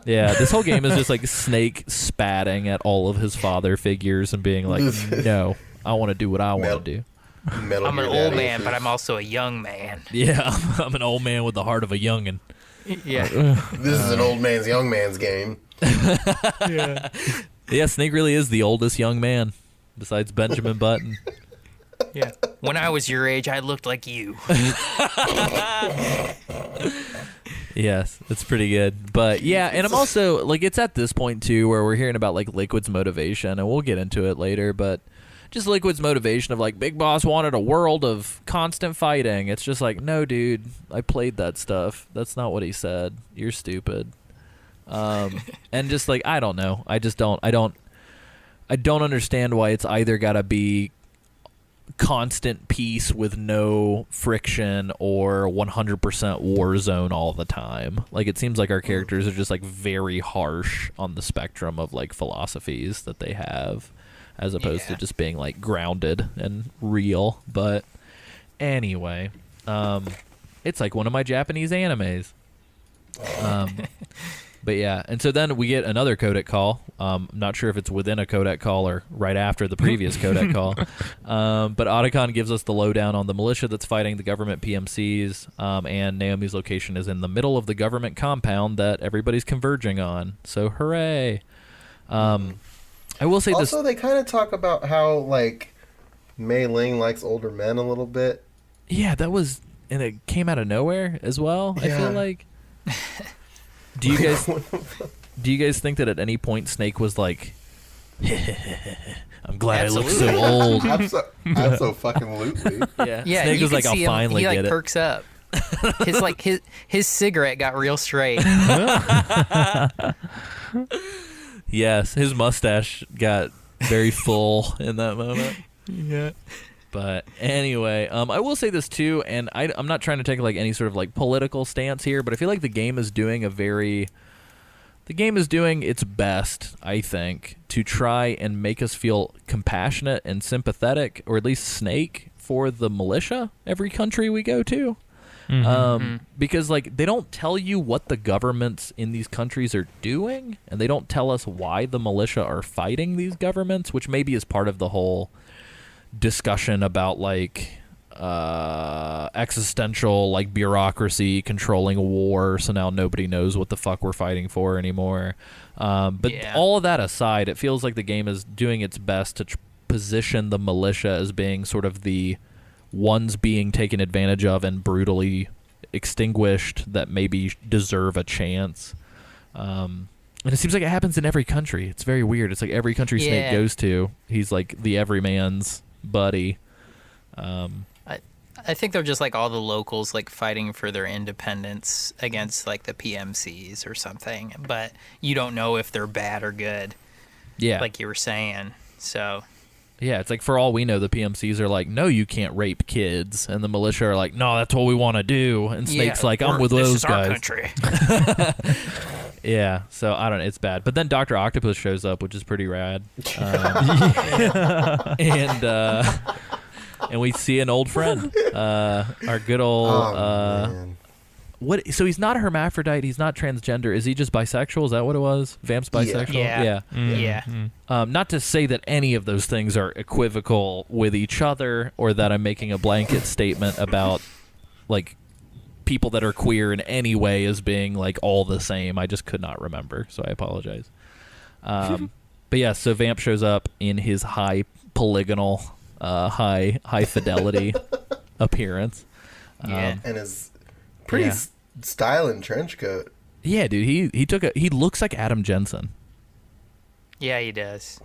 Yeah, this whole game is just like Snake spatting at all of his father figures and being like, "No, I want to do what I want to do." Metal I'm an Gear old Daddy man, issues. but I'm also a young man. Yeah, I'm an old man with the heart of a youngin'. Yeah. This is an old man's, young man's game. Yeah. Yeah, Snake really is the oldest young man, besides Benjamin Button. Yeah. When I was your age, I looked like you. Yes, it's pretty good. But yeah, and I'm also like, it's at this point too where we're hearing about like Liquid's motivation, and we'll get into it later, but just Liquid's motivation of like, Big Boss wanted a world of constant fighting. It's just like, no, dude, I played that stuff. That's not what he said. You're stupid. And just like, I don't know. I don't understand why it's either gotta be constant peace with no friction or 100% war zone all the time. Like, it seems like our characters are just like very harsh on the spectrum of like philosophies that they have, as opposed to just being like grounded and real. But anyway, it's like one of my Japanese animes. But yeah, and so then we get another codec call. I'm not sure if it's within a codec call or right after the previous codec call. But Otacon gives us the lowdown on the militia that's fighting the government PMCs, and Naomi's location is in the middle of the government compound that everybody's converging on. So hooray! I will say Also, they kind of talk about how, like, Mei Ling likes older men a little bit. Yeah, that was... And it came out of nowhere as well, I feel like. Do you guys think that at any point Snake was like, I'm glad I look so old? Absolutely. Yeah, Snake was like, I'll finally get it. He like it. perks up. His cigarette got real straight. Yes, his mustache got very full in that moment. Yeah. But anyway, I will say this too, and I'm not trying to take like any sort of like political stance here, but I feel like the game is doing its best, I think, to try and make us feel compassionate and sympathetic, or at least Snake, for the militia every country we go to. Because like, they don't tell you what the governments in these countries are doing, and they don't tell us why the militia are fighting these governments, which maybe is part of the whole discussion about like existential like bureaucracy controlling war, so now nobody knows what the fuck we're fighting for anymore. But all of that aside, it feels like the game is doing its best to position the militia as being sort of the ones being taken advantage of and brutally extinguished that maybe deserve a chance. And it seems like it happens in every country. It's very weird. It's like every country Snake goes to, he's like the everyman's buddy. I think they're just like all the locals like fighting for their independence against like the PMCs or something, but you don't know if they're bad or good. Yeah, like you were saying. So yeah, it's like for all we know, the PMCs are like, no, you can't rape kids, and the militia are like, no, that's what we want to do. And Snake's like, I'm with those guys. This is our country. Yeah, so I don't know, it's bad. But then Dr. Octopus shows up, which is pretty rad. And we see an old friend, our good old. Man. What? So he's not a hermaphrodite. He's not transgender. Is he just bisexual? Is that what it was? Vamp's bisexual. Yeah. Not to say that any of those things are equivocal with each other, or that I'm making a blanket statement about like people that are queer in any way as being like all the same. I just could not remember, so I apologize. But yeah, so Vamp shows up in his high polygonal, high fidelity appearance. And his pretty styling trench coat. Yeah, dude, he looks like Adam Jensen. Yeah, he does.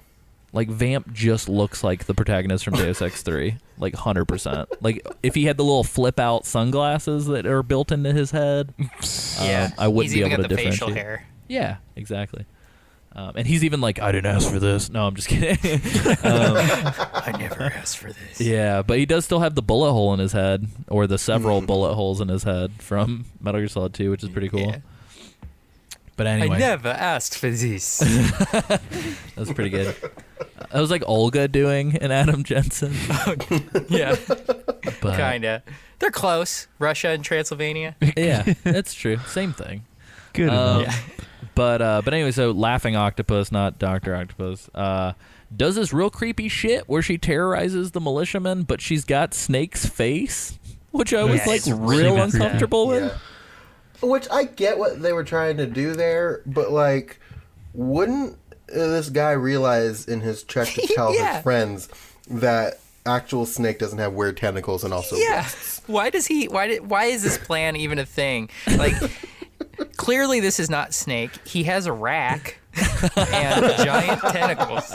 Like, Vamp just looks like the protagonist from Deus Ex 3. Like, 100%. Like, if he had the little flip-out sunglasses that are built into his head, I wouldn't be able to differentiate. He's even got the facial hair. Yeah, exactly. And he's even like, I didn't ask for this. No, I'm just kidding. I never asked for this. Yeah, but he does still have the bullet hole in his head, or the several bullet holes in his head from Metal Gear Solid 2, which is pretty cool. Yeah. But anyway. I never asked for this. That's pretty good. That was like Olga doing an Adam Jensen. Yeah. Kinda. They're close. Russia and Transylvania. Yeah, that's true. Same thing. Good enough. Yeah. But anyway, so Laughing Octopus, not Dr. Octopus, does this real creepy shit where she terrorizes the militiamen, but she's got Snake's face, which I was like real uncomfortable with. Which I get what they were trying to do there, but like, wouldn't this guy realize in his trek to tell Yeah. his friends that actual Snake doesn't have weird tentacles and also breasts? Why is this plan even a thing? Like, clearly this is not Snake. He has a rack and giant tentacles.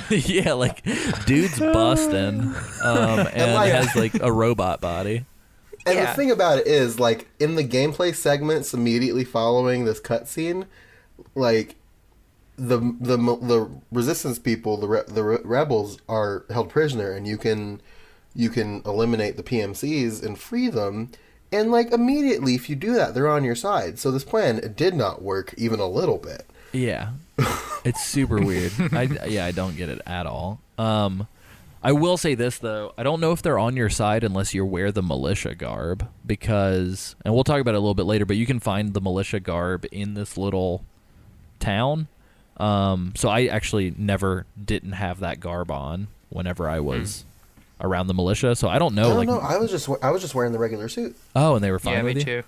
Yeah, like dude's busting, and like- has like a robot body. And Yeah. the thing about it is, like, in the gameplay segments immediately following this cutscene, like, the resistance people, the rebels are held prisoner, and you can eliminate the PMCs and free them, and like immediately if you do that, they're on your side. So this plan did not work even a little bit. Yeah, it's super weird. I don't get it at all. I will say this though, I don't know if they're on your side unless you wear the militia garb, because, and we'll talk about it a little bit later, but you can find the militia garb in this little town. So I actually didn't have that garb on whenever I was around the militia, so I don't know. I don't know. I was just wearing the regular suit. Oh, and they were fine Yeah, with me you? too.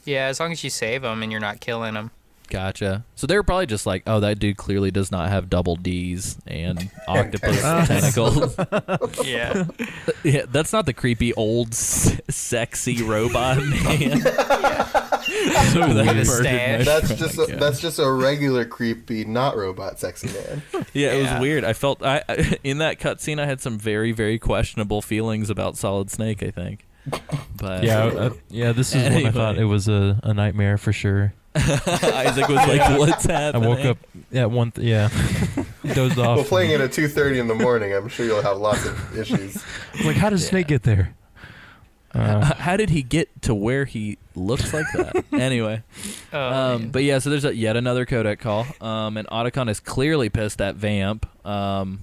Yeah, as long as you save them and you're not killing them. Gotcha. So they were probably just like, oh, that dude clearly does not have double D's and octopus tentacles. Yeah. Yeah, that's not the creepy old sexy robot man. So that With a murdered stash. my That's friend. that's just a regular creepy, not robot, sexy man. Yeah, it Yeah. was weird. I felt in that cutscene I had some very, very questionable feelings about Solid Snake, I think. But Yeah, this is when I thought Anyway. it was a nightmare for sure. Isaac was like, "What's I happening?" woke up at dozed off. Well, playing it at 2:30 in the morning, I'm sure you'll have lots of issues. I was like, how does Snake get there? How did he get to where he looks like that? Anyway, Man. but yeah, so there's yet another codec call, and Otacon is clearly pissed at Vamp,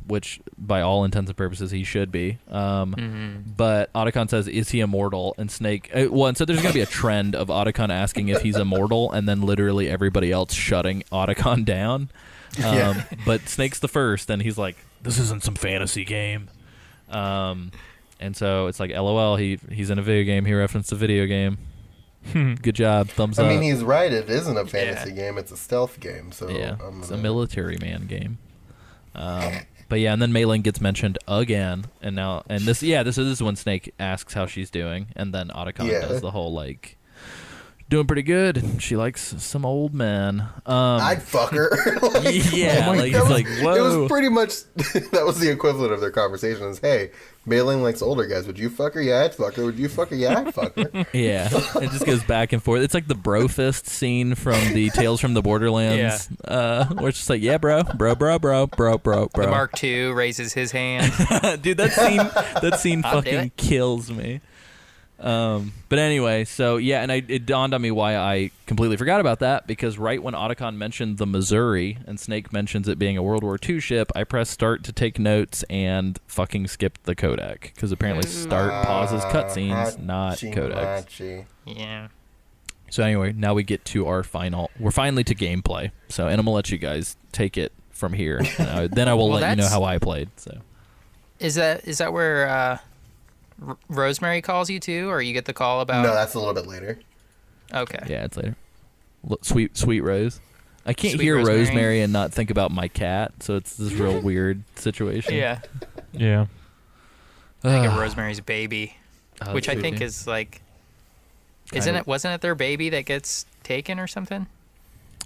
which by all intents and purposes he should be. But Otacon says, "Is he immortal?" And Snake, and so there's gonna be a trend of Otacon asking if he's immortal, and then literally everybody else shutting Otacon down. Yeah. But Snake's the first, and he's like, "This isn't some fantasy game." And so it's like, LOL, he's in a video game. He referenced a video game. Good job. Thumbs up. I mean, he's right. It isn't a fantasy game. It's a stealth game. So Yeah, it's a military man game. But yeah, and then Mei Ling gets mentioned again, and this is when Snake asks how she's doing, and then Otacon Yeah. does the whole like, doing pretty good, and she likes some old man. I'd fuck her. Like, Yeah, oh my like, God. it's like, It whoa. was pretty much that was the equivalent of their conversation. Is, hey, Mailing likes older guys. Would you fuck her? Yeah, I'd fuck her. Would you fuck her? Yeah, I'd fuck her. Yeah, it just goes back and forth. It's like the bro fist scene from the Tales from the Borderlands, where it's just like, yeah, bro. The Mark II raises his hand. Dude, that scene I'll do fucking it. kills me. But anyway, so yeah, and it dawned on me why I completely forgot about that, because right when Otacon mentioned the Missouri and Snake mentions it being a World War II ship, I pressed start to take notes and fucking skipped the codec, because apparently start pauses cutscenes, not codecs. Hachi. Yeah. So anyway, now we get to we're finally to gameplay. So, and I'm gonna let you guys take it from here. Then I will Well, let you know that's- how I played. So Is that where Rosemary calls you too, or you get the call about? No, that's a little bit later. Okay. yeah, it's later. Sweet Rose. I can't Sweet hear Rosemary. Rosemary and not think about my cat, so it's this real weird situation. Yeah. Yeah. I think of Rosemary's Baby, Oh, which I true, think too. is like, Kinda- wasn't it their baby that gets taken or something?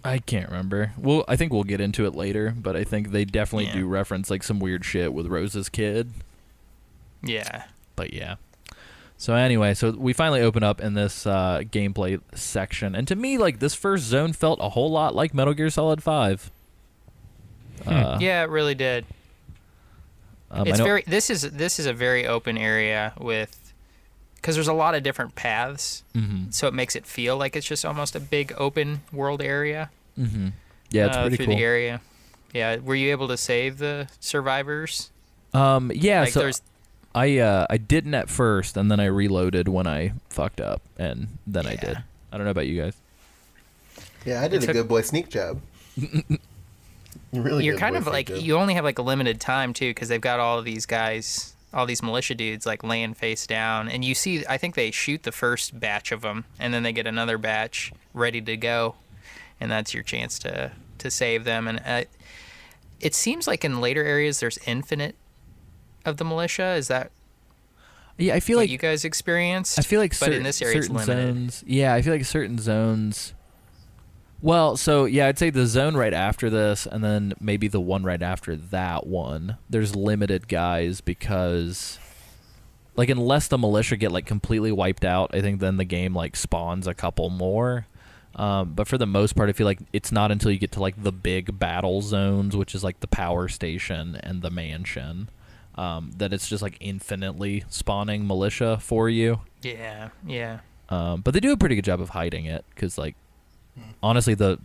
I can't remember. Well, I think we'll get into it later, but I think they definitely Yeah. do reference like some weird shit with Rose's kid. Yeah. But yeah. So anyway, so we finally open up in this gameplay section, and to me, like, this first zone felt a whole lot like Metal Gear Solid 5. Yeah, it really did. I It's know- very. This is a very open area because there's a lot of different paths, Mhm. so it makes it feel like it's just almost a big open world area. Mhm. Yeah, it's pretty through cool. the area. Yeah, were you able to save the survivors? Yeah, Like, so there's- I didn't at first, and then I reloaded when I fucked up, and then I Yeah. did. I don't know about you guys. Yeah, I did a took- good boy sneak job. Really You're good kind boy of sneak like job. you only have like a limited time too, because they've got all of these guys all these militia dudes like laying face down, and you see, I think they shoot the first batch of them, and then they get another batch ready to go, and that's your chance to save them. And it seems like in later areas there's infinite of the militia. Is that Yeah, I feel what like you guys experienced? I feel like but in this area it's certain limited. zones. Yeah, I feel like certain zones. Well, so yeah, I'd say the zone right after this, and then maybe the one right after that one. There's limited guys because, like, unless the militia get like completely wiped out, I think then the game like spawns a couple more. But for the most part, I feel like it's not until you get to like the big battle zones, which is like the power station and the mansion, that it's just like infinitely spawning militia for you. Yeah. But they do a pretty good job of hiding it because, like, honestly, the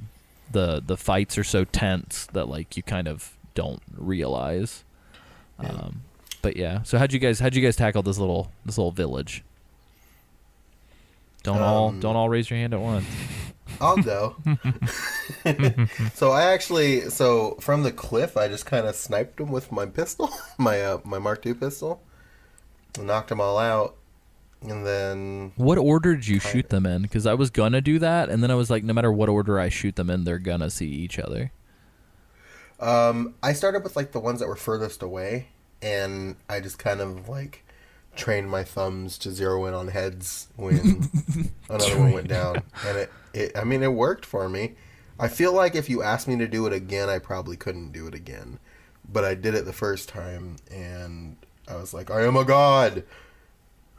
fights are so tense that like you kind of don't realize. But yeah, so how'd you guys tackle this little village? Don't all raise your hand at once. I'll go. So from the cliff, I just kind of sniped them with my pistol, my Mark II pistol, knocked them all out, and then. What order did you shoot them in? Because I was gonna do that, and then I was like, no matter what order I shoot them in, they're gonna see each other. I started with like the ones that were furthest away, and I just kind of like trained my thumbs to zero in on heads when another one went down, and it worked for me. I feel like if you asked me to do it again, I probably couldn't do it again, but I did it the first time, and I was like, I am a god.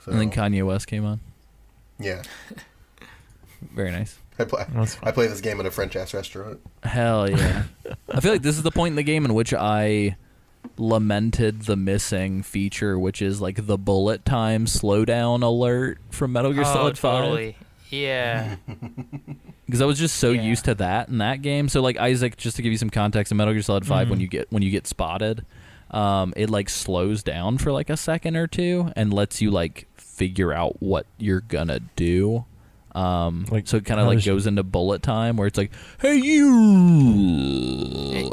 So, And then Kanye West came on. Yeah, Very nice. I play this game at a French ass restaurant. Hell yeah. I feel like this is the point in the game in which I lamented the missing feature, which is like the bullet time slowdown alert from Metal Gear Solid 5. Totally. Yeah. Because I was just so Yeah. used to that in that game. So like Isaac, just to give you some context, in Metal Gear Solid 5, when you get spotted, it like slows down for like a second or two and lets you like figure out what you're gonna do. So it kind of like goes into bullet time where it's like, hey you,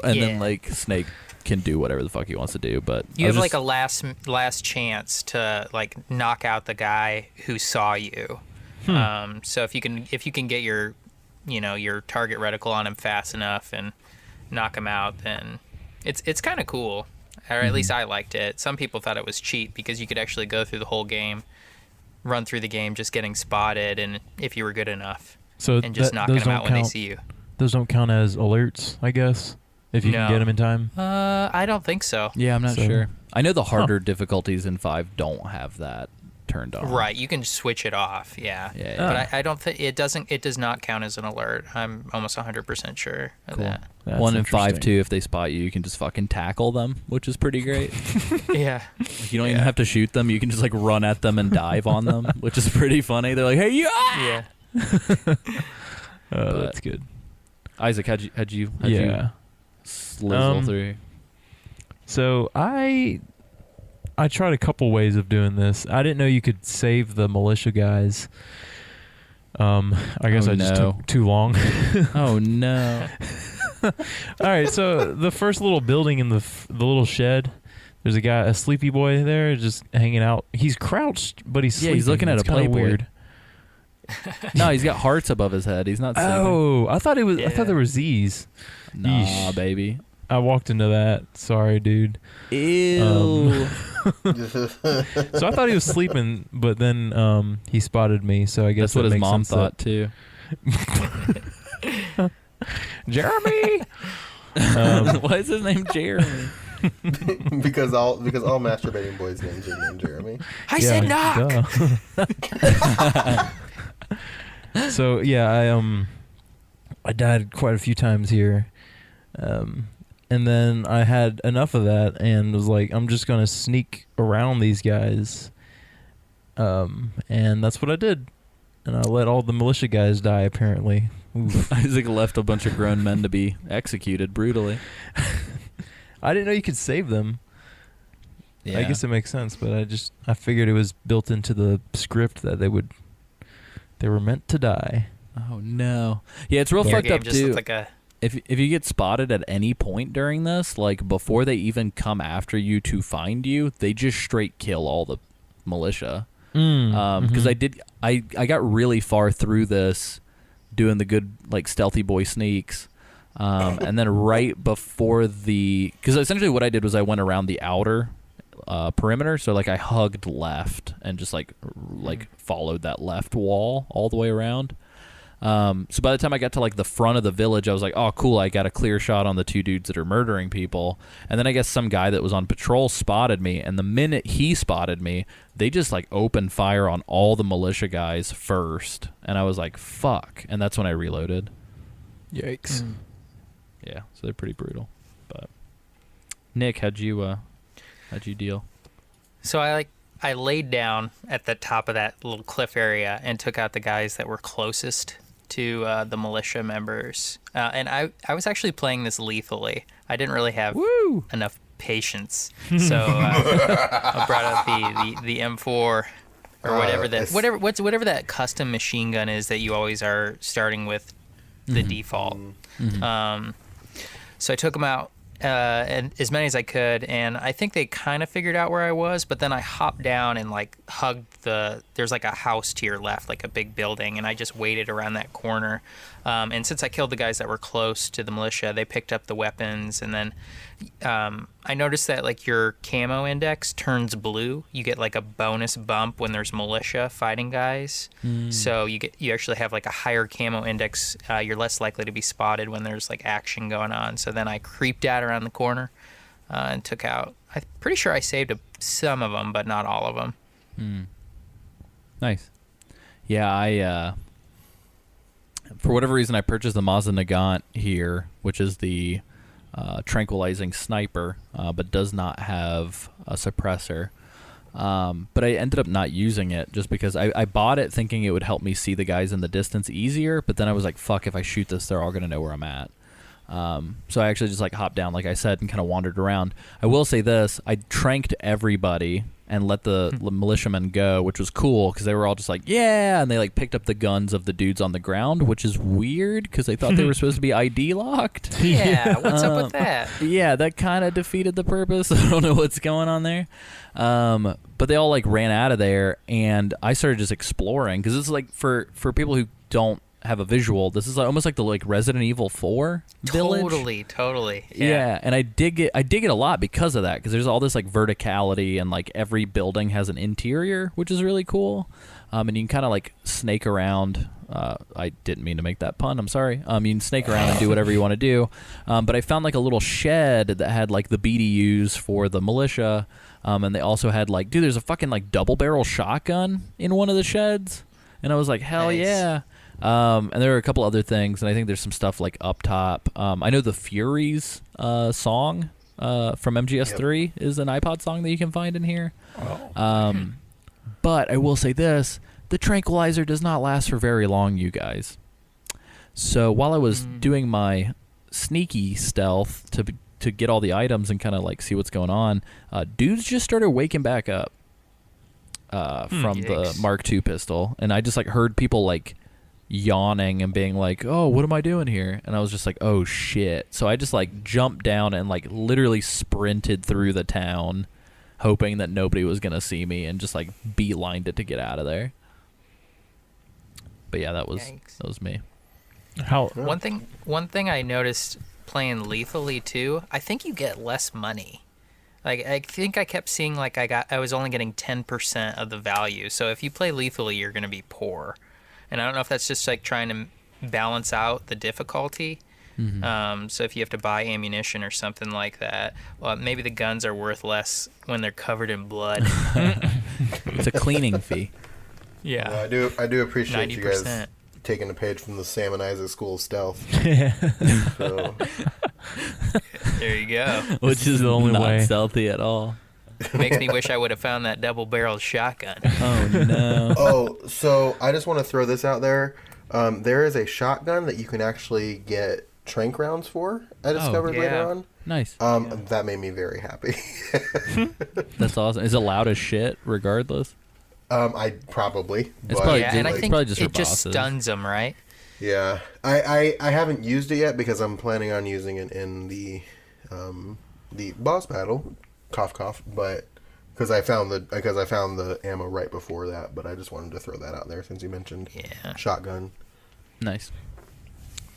and then like Snake can do whatever the fuck he wants to do. But You have like a last chance to like knock out the guy who saw you. So if you can get your target reticle on him fast enough and knock him out, then it's kind of cool. Or at least I liked it. Some people thought it was cheap because you could actually go through the whole game, run through the game just getting spotted, and if you were good enough, and just knocking them out when they see you. Those don't count as alerts, I guess, if you can get them in time. I don't think so. Yeah, I'm not sure. I know the harder difficulties in 5 don't have that turned on. Right, you can switch it off. Yeah. But I don't think it does not count as an alert. I'm almost 100% sure of that. That's 1 in 5 interesting. too. If they spot you, you can just fucking tackle them, which is pretty great. Yeah. Like, you don't even have to shoot them. You can just like run at them and dive on them, which is pretty funny. They're like, hey, yeah. That's good. Isaac, how'd you slizzle through? So I tried a couple ways of doing this. I didn't know you could save the militia guys. I guess I just took too long. Oh no! All right, so the first little building in the little shed, there's a sleepy boy there, just hanging out. He's crouched, but he's sleeping. He's looking at It's a kinda Playboy. weird. No, he's got hearts above his head. He's not sleeping. Oh, I thought it was. I Yeah. thought there were Z's. Nah, Yeesh. baby. I walked into that. Sorry, dude. Ew. So I thought he was sleeping, but then he spotted me. So I guess That's what that his makes mom sense thought too. Jeremy. Why is his name Jeremy? because all masturbating boys' names are named Jeremy. I said knock. So yeah, I died quite a few times here, and then I had enough of that and was like, I'm just gonna sneak around these guys, and that's what I did, and I let all the militia guys die apparently. Oof. Isaac left a bunch of grown men to be executed brutally. I didn't know you could save them. Yeah. I guess it makes sense, but I figured it was built into the script that they were meant to die. Oh no. Yeah, it's real Your fucked game up just too. looked like a if you get spotted at any point during this, like before they even come after you to find you, they just straight kill all the militia. Because I got really far through this doing the good like stealthy boy sneaks. And then right before because essentially what I did was I went around the outer perimeter, so like I hugged left and just like followed that left wall all the way around. So by the time I got to like the front of the village, I was like, oh cool, I got a clear shot on the two dudes that are murdering people. And then I guess some guy that was on patrol spotted me, and the minute he spotted me, they just like opened fire on all the militia guys first, and I was like, fuck. And that's when I reloaded. Yikes. Yeah, so they're pretty brutal. But Nick, how'd you deal? So I laid down at the top of that little cliff area and took out the guys that were closest to the militia members. And I was actually playing this lethally. I didn't really have enough patience, so I brought out the M4 or whatever that custom machine gun is that you always are starting with the default. So I took them out, and as many as I could, and I think they kind of figured out where I was, but then I hopped down and like hugged there's like a house to your left, like a big building, and I just waited around that corner. And since I killed the guys that were close to the militia, they picked up the weapons, and then I noticed that like your camo index turns blue. You get like a bonus bump when there's militia fighting guys. So you actually have like a higher camo index. You're less likely to be spotted when there's like action going on. So then I creeped out around the corner and took out. I'm pretty sure I saved some of them, but not all of them. Nice. Yeah, I for whatever reason I purchased the Mazda Nagant here, which is the tranquilizing sniper, but does not have a suppressor. But I ended up not using it just because I bought it thinking it would help me see the guys in the distance easier, but then I was like, fuck, if I shoot this, they're all going to know where I'm at. So I actually just like hopped down, like I said, and kind of wandered around. I will say this, I tranked everybody and let the militiamen go, which was cool because they were all just like, yeah, and they like picked up the guns of the dudes on the ground, which is weird because they thought they were supposed to be ID locked. Yeah, what's up with that? Yeah, that kind of defeated the purpose. I don't know what's going on there. But they all like ran out of there, and I started just exploring because it's like for people who don't have a visual, this is like, almost like the like Resident Evil 4 village. Totally. Yeah, and I dig it a lot because of that, because there's all this like verticality, and like every building has an interior, which is really cool. And you can kind of like snake around. I didn't mean to make that pun, I'm sorry. You can snake around and do whatever you want to do. But I found like a little shed that had like the BDUs for the militia. And they also had like, dude, there's a fucking like double barrel shotgun in one of the sheds. And I was like, hell Nice. yeah. And there are a couple other things, and I think there's some stuff like up top. I know the Furies song from MGS3 is an iPod song that you can find in here. But I will say this, the tranquilizer does not last for very long, you guys. So while I was doing my sneaky stealth to get all the items and kind of like see what's going on, dudes just started waking back up from the Mark II pistol, and I just like heard people like yawning and being like, oh, what am I doing here? And I was just like, oh shit. So I just like jumped down and like literally sprinted through the town, hoping that nobody was gonna see me, and just like beelined it to get out of there. But yeah, that was me. One thing I noticed playing lethally too, I think you get less money. Like I think I kept seeing like I was only getting 10% of the value. So if you play lethally, you're gonna be poor. And I don't know if that's just like trying to balance out the difficulty. So if you have to buy ammunition or something like that, well, maybe the guns are worth less when they're covered in blood. It's a cleaning fee. Yeah. Well, I do appreciate 90%. you guys taking a page from the Sam and Isaac School of Stealth. So. There you go. Which is the only not way. stealthy at all. Makes me wish I would have found that double-barreled shotgun. Oh no. Oh, so I just want to throw this out there. There is a shotgun that you can actually get tranq rounds for. I discovered later on. Nice. That made me very happy. That's awesome. Is it loud as shit regardless? I probably. It's but probably Yeah, and I think probably just for it just bosses. stuns them, right? Yeah, I haven't used it yet because I'm planning on using it in the boss battle, cough cough. But because I found the ammo right before that. But I just wanted to throw that out there since you mentioned shotgun. Nice.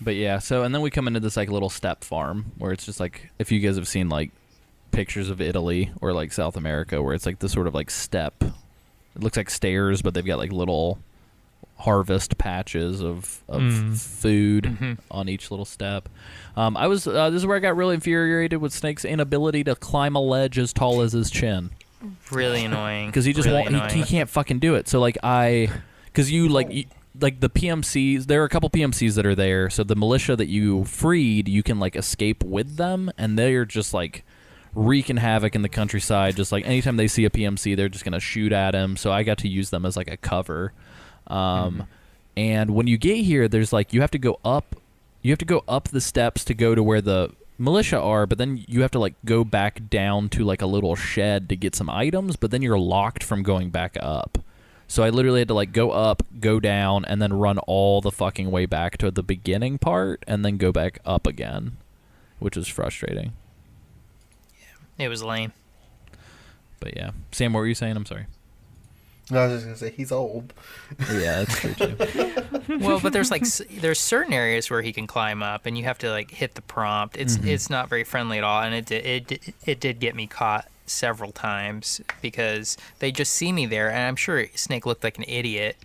But yeah, so and then we come into this like little step farm where it's just like, if you guys have seen like pictures of Italy or like South America, where it's like this sort of like step. It looks like stairs, but they've got like little harvest patches of food on each little step. This is where I got really infuriated with Snake's inability to climb a ledge as tall as his chin. Really annoying. Because he just he can't fucking do it. So like like the PMCs, there are a couple PMCs that are there. So the militia that you freed, you can like escape with them, and they're just like wreaking havoc in the countryside. Just like anytime they see a PMC, they're just gonna shoot at him. So I got to use them as like a cover. And when you get here, there's like you have to go up the steps to go to where the militia are, but then you have to like go back down to like a little shed to get some items, but then you're locked from going back up. So I literally had to like go up, go down, and then run all the fucking way back to the beginning part and then go back up again, which is frustrating. Yeah, it was lame. But yeah. Sam, what were you saying? I'm sorry. No, I was just gonna say he's old. Yeah, that's true too. Well, but there's certain areas where he can climb up, and you have to like hit the prompt. It's not very friendly at all, and it did get me caught several times because they just see me there, and I'm sure Snake looked like an idiot,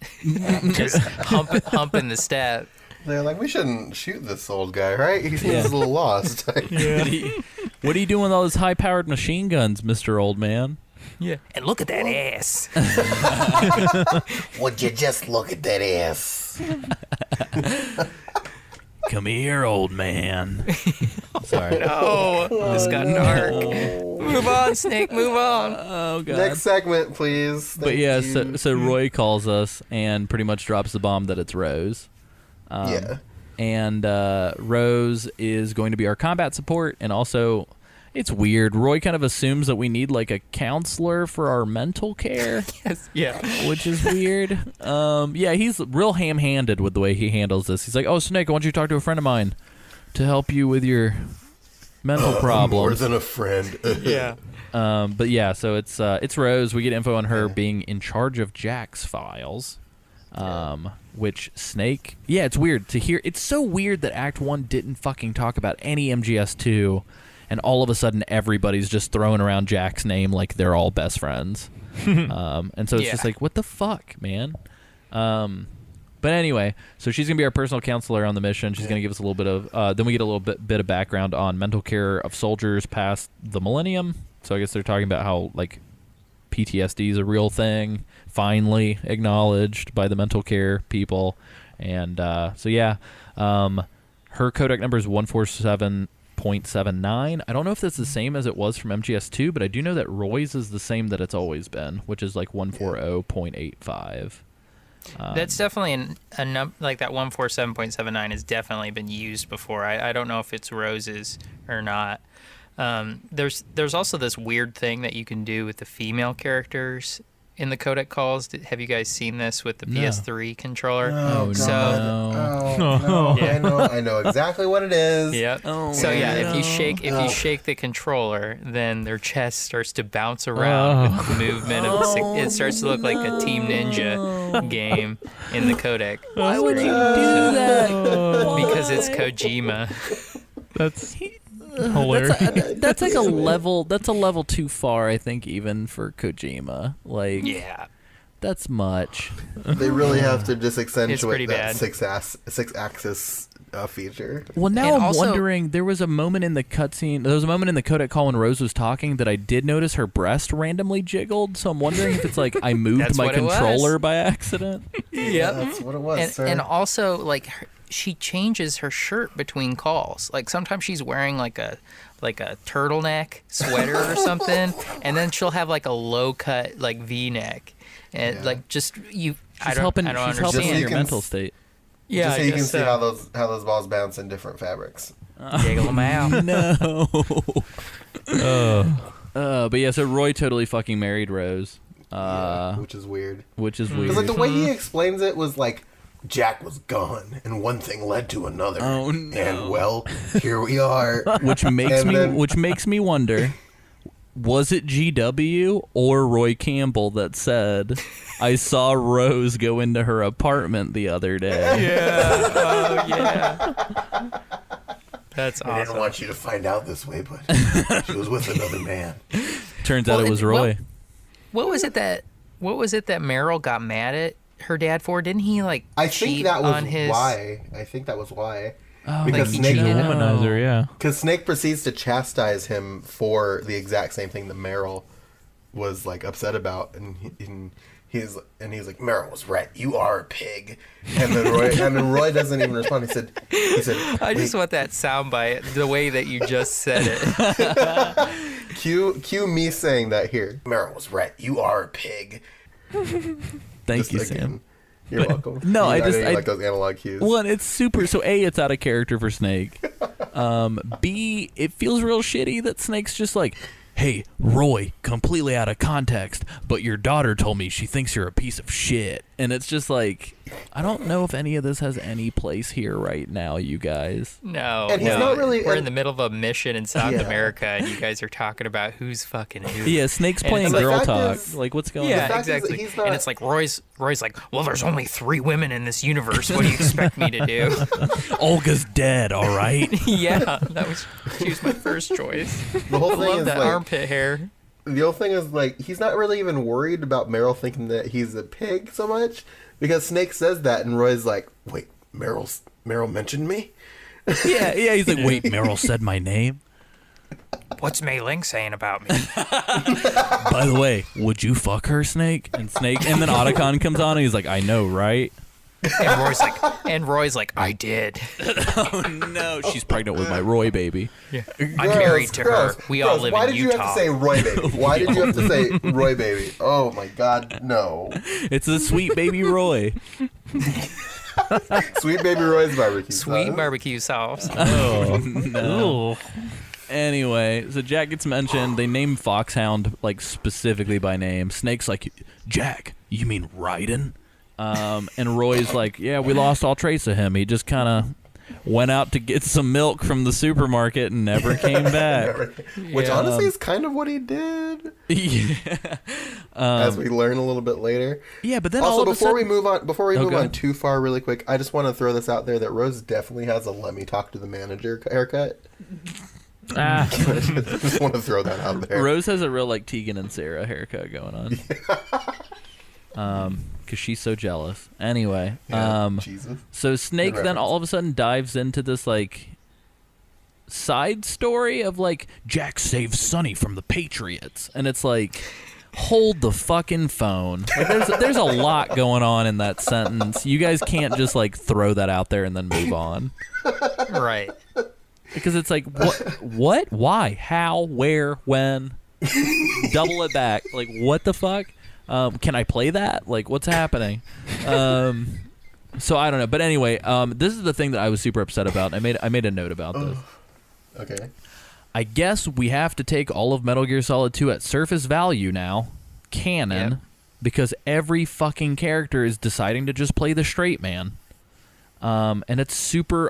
just humping the step. They're like, we shouldn't shoot this old guy, right? He seems a little lost. Yeah. What are you doing with all those high-powered machine guns, Mr. Old Man? Yeah. And look at that ass. Would you just look at that ass? Come here, old man. Sorry. No, this got dark. Move on, Snake, move on. Oh, God. Next segment, please. But yeah, so Roy calls us and pretty much drops the bomb that it's Rose. Yeah. And Rose is going to be our combat support, and also... It's weird. Roy kind of assumes that we need like a counselor for our mental care. Yes. Yeah. Which is weird. Yeah, he's real ham-handed with the way he handles this. He's like, "Oh, Snake, I want you to talk to a friend of mine to help you with your mental problems." More than a friend. Yeah. But yeah, so it's Rose. We get info on her being in charge of Jack's files. Which Snake... Yeah, it's weird to hear. It's so weird that Act 1 didn't fucking talk about any MGS2. And all of a sudden, everybody's just throwing around Jack's name like they're all best friends. And so it's just like, what the fuck, man? But anyway, so she's going to be our personal counselor on the mission. She's going to give us a little bit of... then we get a little bit of background on mental care of soldiers past the millennium. So I guess they're talking about how, like, PTSD is a real thing, finally acknowledged by the mental care people. And so, yeah, her codec number is 147.79. I don't know if that's the same as it was from MGS2, but I do know that Roy's is the same that it's always been, which is like 140.85. That's definitely a number, like that 147.79 has definitely been used before. I don't know if it's Rose's or not. There's also this weird thing that you can do with the female characters in the codec calls. Have you guys seen this with the PS3 controller? Oh, so, God. No. Yeah. I know exactly what it is. Yep. Oh, so yeah, if you shake the controller, then their chest starts to bounce around with the movement of it starts to look like a Team Ninja game in the codec. Why would you do that? Because it's Kojima. That's hilarious. That's like a level. That's a level too far, I think, even for Kojima. Like, yeah, that's much. They really have to just accentuate bad. that six-axis feature. Well, now And I'm also- wondering. There was a moment in the cutscene. There was a moment in the codec call when Rose was talking that I did notice her breast randomly jiggled. So I'm wondering if it's like I moved That's my what it was. controller by accident. Yeah, that's what it was, sir. and also like she changes her shirt between calls. Like sometimes she's wearing like a turtleneck sweater or something, and then she'll have like a low cut like V-neck, and like just you. She's I don't helping understand. so in you your can mental state. Yeah, just so I you can guess see so. how those balls bounce in different fabrics. Jiggle them out. No. But yeah, so Roy totally fucking married Rose. Which is weird. Which is weird. Because like the way he explains it was like Jack was gone, and one thing led to another. Oh, no. And well, here we are. Which makes me wonder, was it GW or Roy Campbell that said, "I saw Rose go into her apartment the other day"? Yeah. Oh, yeah. That's awesome. I didn't want you to find out this way, but she was with another man. Turns out it was Roy. What was it that Meryl got mad at her dad for? Didn't he I cheat think that was on his? why. I think that was why. Oh, Because like, Snake- no. Womanizer, yeah. Because Snake proceeds to chastise him for the exact same thing that Meryl was upset about, and he's like, Meryl was right. You are a pig. And then Roy doesn't even respond. He said, I just want that soundbite, the way that you just said it. cue me saying that here. Meryl was right. You are a pig. Thank you, again, Sam. You're welcome. No, I just- like those analog cues. Well, it's super. So A, it's out of character for Snake. B, it feels real shitty that Snake's just like, "Hey, Roy, completely out of context, but your daughter told me she thinks you're a piece of shit." And it's just like, I don't know if any of this has any place here right now, you guys. No, And he's no. not really- We're in and- the middle of a mission in South Yeah. America, and you guys are talking about who's fucking who. Yeah, Snake's And playing the girl fact talk. is- Like, what's going Yeah, on? fact is that exactly. he's not- And it's like Roy's like, well, there's only 3 women in this universe. What do you expect me to do? Olga's dead, all right? Yeah, she was my first choice. The whole I thing love is that armpit hair. the whole thing is he's not really even worried about Meryl thinking that he's a pig so much, because Snake says that and Roy's like, wait, Meryl mentioned me? Yeah, he's like, wait, Meryl said my name? What's Mei Ling saying about me? By the way, would you fuck her, Snake? And then Otacon comes on and he's like, I know, right? And Roy's like, I did. Oh no, she's pregnant with my Roy baby. Yeah. I'm married to her. We all live Why in did Utah. you have to say Roy baby? Why did you have to say Roy baby? Oh my God, no! It's a sweet baby Roy. Sweet baby Roy's barbecue. Sweet sauce. barbecue sauce. Oh no. Anyway, so Jack gets mentioned. They name Foxhound specifically by name. Snake's like, Jack, you mean Raiden? And Roy's like, yeah, we lost all trace of him. He just kind of went out to get some milk from the supermarket and never came back. Which Yeah. honestly is kind of what he did, Yeah. as we learn a little bit later. Yeah, but then Also, all of a before sudden, we move go on ahead. too far, really quick, I just want to throw this out there that Rose definitely has a "let me talk to the manager" haircut. Ah, I just want to throw that out there. Rose has a real Tegan and Sarah haircut going on. Because she's so jealous. Anyway, Yeah, Jesus. so Snake Good then reference. all of a sudden dives into this side story of Jack saves Sonny from the Patriots, and it's like, hold the fucking phone. There's a lot going on in that sentence. You guys can't just throw that out there and then move on. Right. Because it's like, what, why, how, where, when? Double it back. What the fuck? Can I play that? What's happening? So I don't know. But anyway, this is the thing that I was super upset about. I made a note about this. Okay. I guess we have to take all of Metal Gear Solid 2 at surface value now, canon, Yep. because every fucking character is deciding to just play the straight man. And it's super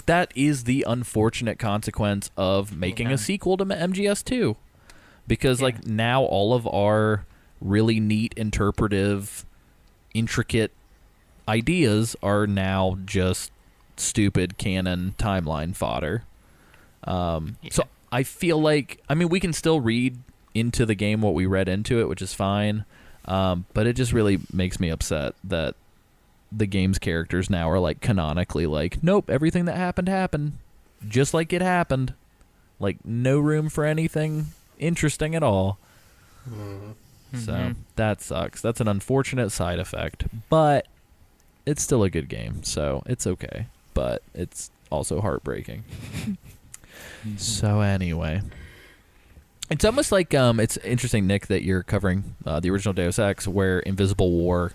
that is the unfortunate consequence of making a sequel to MGS2, because now all of our really neat, interpretive, intricate ideas are now just stupid canon timeline fodder. So I feel we can still read into the game what we read into it, which is fine, but it just really makes me upset that the game's characters now are canonically nope, everything that happened just like it happened, no room for anything interesting at all. So that sucks. That's an unfortunate side effect, but it's still a good game, so it's okay, but it's also heartbreaking. So anyway, it's almost it's interesting, Nick, that you're covering the original Deus Ex, where Invisible War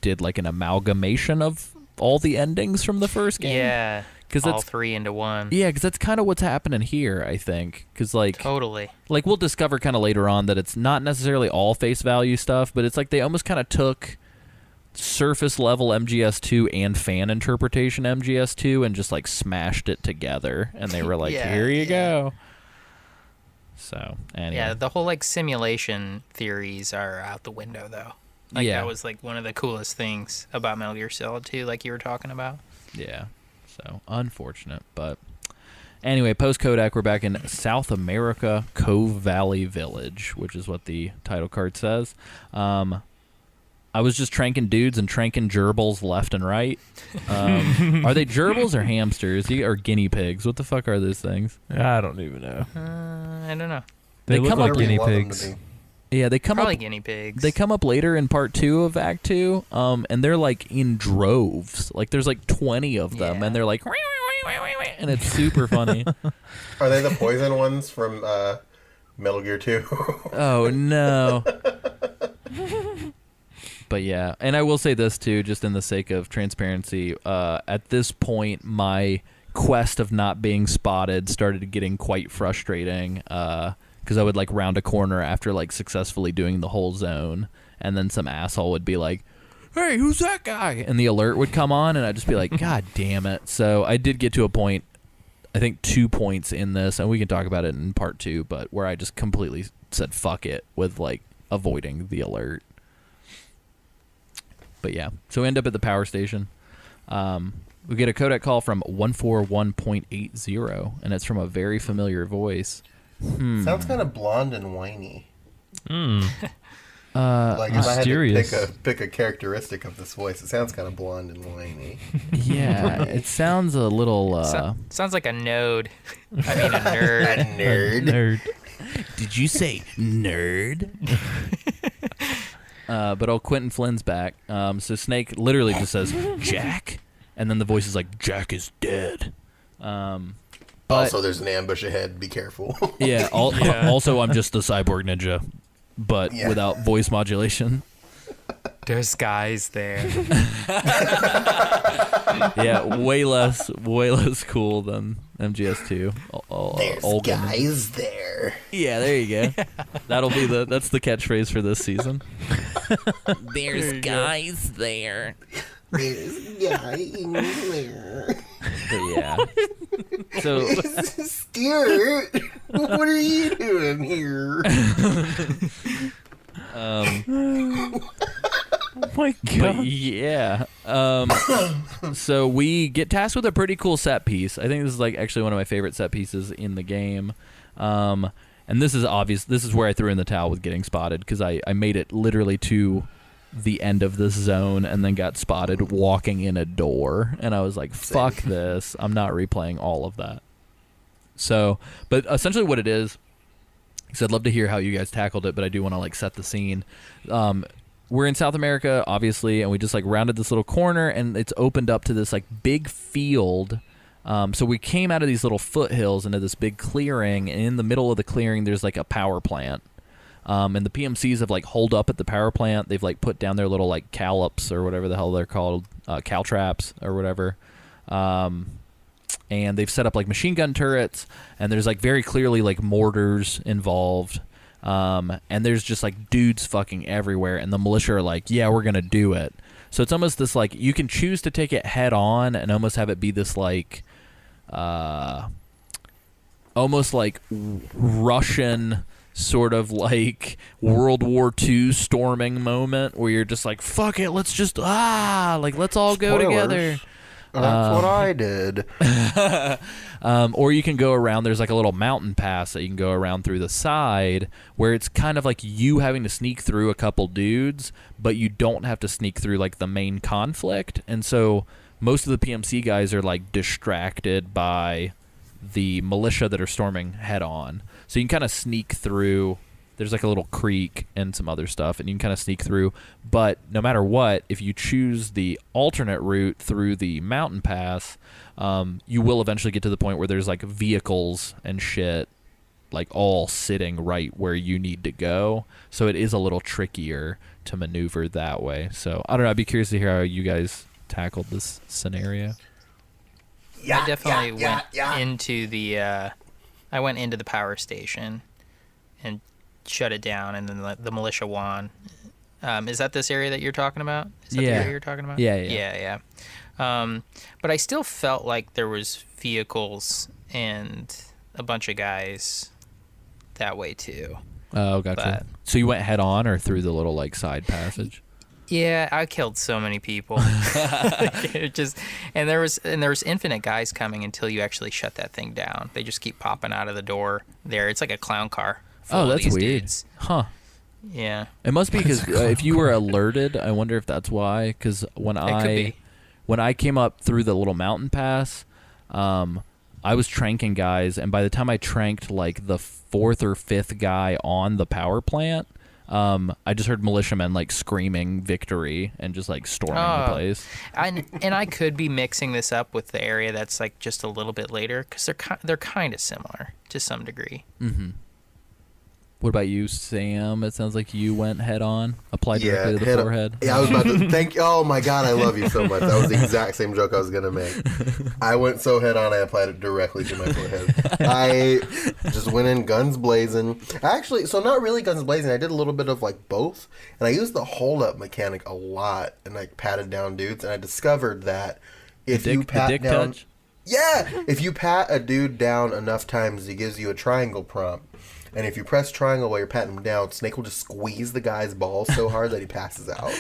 did an amalgamation of all the endings from the first game. Yeah. 'Cause all that's- 3 into 1. Yeah, because that's kind of what's happening here, I think. Because Totally. we'll discover kind of later on that it's not necessarily all face value stuff, but it's they almost kind of took surface level MGS2 and fan interpretation MGS2 and just like smashed it together, and they were like, here you go. So anyway. Yeah, the whole like simulation theories are out the window though. Like that was like one of the coolest things about Metal Gear Solid 2, like you were talking about. Yeah. So unfortunate, but anyway, post Kodak, we're back in South America, Cove Valley Village, which is what the title card says. I was just tranking dudes and tranking gerbils left and right. Are they gerbils or hamsters or guinea pigs? What the fuck are those things? I don't even know. I don't know. They look come like up- guinea Whatever you want pigs. them to Yeah, they come Probably up. guinea pigs. They come up later in part 2 of Act 2, and they're like in droves. Like there's like 20 of them, Yeah. and they're like, and it's super funny. be. Are they the poison ones from Metal Gear 2? Oh no. But yeah, and I will say this too, just in the sake of transparency. At this point, my quest of not being spotted started getting quite frustrating. Because I would like round a corner after like successfully doing the whole zone, and then some asshole would be like, "Hey, who's that guy?" And the alert would come on, and I'd just be like, "God damn it!" So I did get to a point, I think 2 points in this, and we can talk about it in part 2, but where I just completely said "fuck it" with like avoiding the alert. But yeah, so we end up at the power station. We get a codec call from 141.80, and it's from a very familiar voice. Sounds kind of blonde and whiny. Hmm. Like if I had to Mysterious. pick a characteristic of this voice, it sounds kind of blonde and whiny. Yeah, it sounds a little. Sounds like a node. I mean, a nerd. A nerd. Nerd. Did you say nerd? But old Quentin Flynn's back. So Snake literally just says Jack, and then the voice is like, Jack is dead. But Also, there's an ambush ahead. Be careful. yeah, also I'm just the cyborg ninja, but Yeah. without voice modulation. There's guys there. Yeah, way less cool than MGS2. There's Old woman. guys there. Yeah, there you go. That's the catchphrase for this season. There's guys there. There's guys there. But yeah. So Stuart, what are you doing here? Oh my but god. yeah. So we get tasked with a pretty cool set piece. I think this is like actually one of my favorite set pieces in the game. And this is obvious. This is where I threw in the towel with getting spotted, because I made it literally to the end of this zone and then got spotted walking in a door, and I was like, fuck this, I'm not replaying all of that. So, but essentially what it is, because I'd love to hear how you guys tackled it, but I do want to like set the scene. We're in South America, obviously, and we just like rounded this little corner, and it's opened up to this like big field. So we came out of these little foothills into this big clearing, and in the middle of the clearing there's like a power plant. And the PMCs have like holed up at the power plant. They've like put down their little like callops or whatever the hell they're called, caltraps or whatever. And they've set up like machine gun turrets, and there's like very clearly like mortars involved. And there's just like dudes fucking everywhere, and the militia are like, yeah, we're gonna do it. So it's almost this like, you can choose to take it head on and almost have it be this like almost like Russian sort of like World War II storming moment where you're just like, fuck it, let's just like let's all go Spoilers. together. That's what I did. Or you can go around, there's like a little mountain pass that you can go around through the side, where it's kind of like you having to sneak through a couple dudes, but you don't have to sneak through like the main conflict. And so most of the PMC guys are like distracted by the militia that are storming head on. So you can kind of sneak through. There's like a little creek and some other stuff, and you can kind of sneak through. But no matter what, if you choose the alternate route through the mountain pass, you will eventually get to the point where there's like vehicles and shit like all sitting right where you need to go. So it is a little trickier to maneuver that way. So I don't know. I'd be curious to hear how you guys tackled this scenario. I definitely went into the I went into the power station and shut it down, and then the militia won. Is that this area that you're talking about? Is that the area you're talking about? Yeah. But I still felt like there was vehicles and a bunch of guys that way too. Oh, gotcha. So you went head on or through the little like side passage? Yeah, I killed so many people. And there was infinite guys coming until you actually shut that thing down. They just keep popping out of the door there. It's like a clown car. Oh, that's these weird. Dudes. Huh. Yeah. It must be because if you were alerted, I wonder if that's why. Because when I came up through the little mountain pass, I was tranking guys, and by the time I tranked like the 4th or 5th guy on the power plant, I just heard militiamen like screaming victory and just like storming the place. And I could be mixing this up with the area that's like just a little bit later because they're kind of similar to some degree. Mm-hmm. What about you, Sam? It sounds like you went head on, applied directly to the forehead. Yeah, I was about to thank you. Oh my God, I love you so much. That was the exact same joke I was gonna make. I went so head on, I applied it directly to my forehead. I just went in guns blazing. So not really guns blazing. I did a little bit of like both, and I used the hold up mechanic a lot, and like patted down dudes. And I discovered that if you pat down, touch? if you pat a dude down enough times, it gives you a triangle prompt. And if you press triangle while you're patting him down, Snake will just squeeze the guy's balls so hard that he passes out.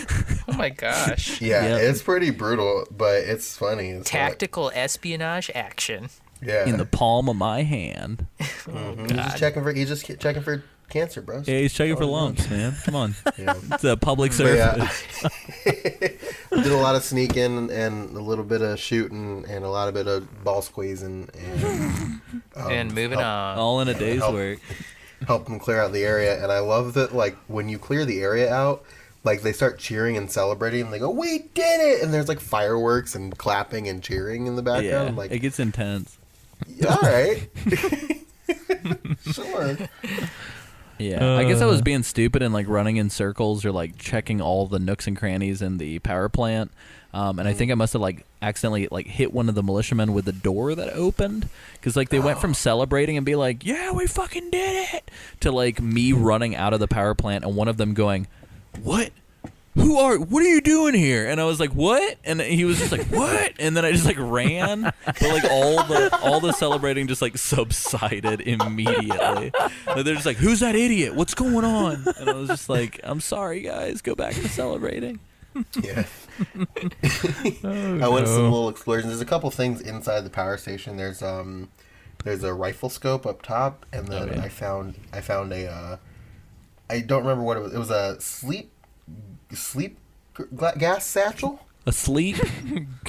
Oh my gosh. Yeah, It's pretty brutal, but it's funny. It's tactical espionage action. Yeah. In the palm of my hand. Mm-hmm. He's just checking for cancer, bro. Yeah, he's checking for lumps, man. Come on. Yeah. It's a public service. Did a lot of sneaking and a little bit of shooting and a lot of bit of ball squeezing and moving on. All in a day's work. Help them clear out the area. And I love that, like, when you clear the area out, like, they start cheering and celebrating, and they go, "We did it!" And there's, like, fireworks and clapping and cheering in the background. Yeah, I'm like, it gets intense. All right. Sure. Yeah, I guess I was being stupid and, like, running in circles or, like, checking all the nooks and crannies in the power plant. And I think I must have, like, accidentally, like, hit one of the militiamen with the door that opened. Because, like, they went from celebrating and be like, "Yeah, we fucking did it!" to, like, me running out of the power plant and one of them going, "What? What are you doing here?" And I was like, "What?" And he was just like, "What?" And then I just, like, ran. But, like, all the celebrating just, like, subsided immediately. Like, they're just like, "Who's that idiot? What's going on?" And I was just like, "I'm sorry, guys. Go back to celebrating." Yeah. I went to some little explosions. There's a couple things inside the power station. There's a rifle scope up top, and then I found a I don't remember what it was. It was a sleep gas satchel. A sleep?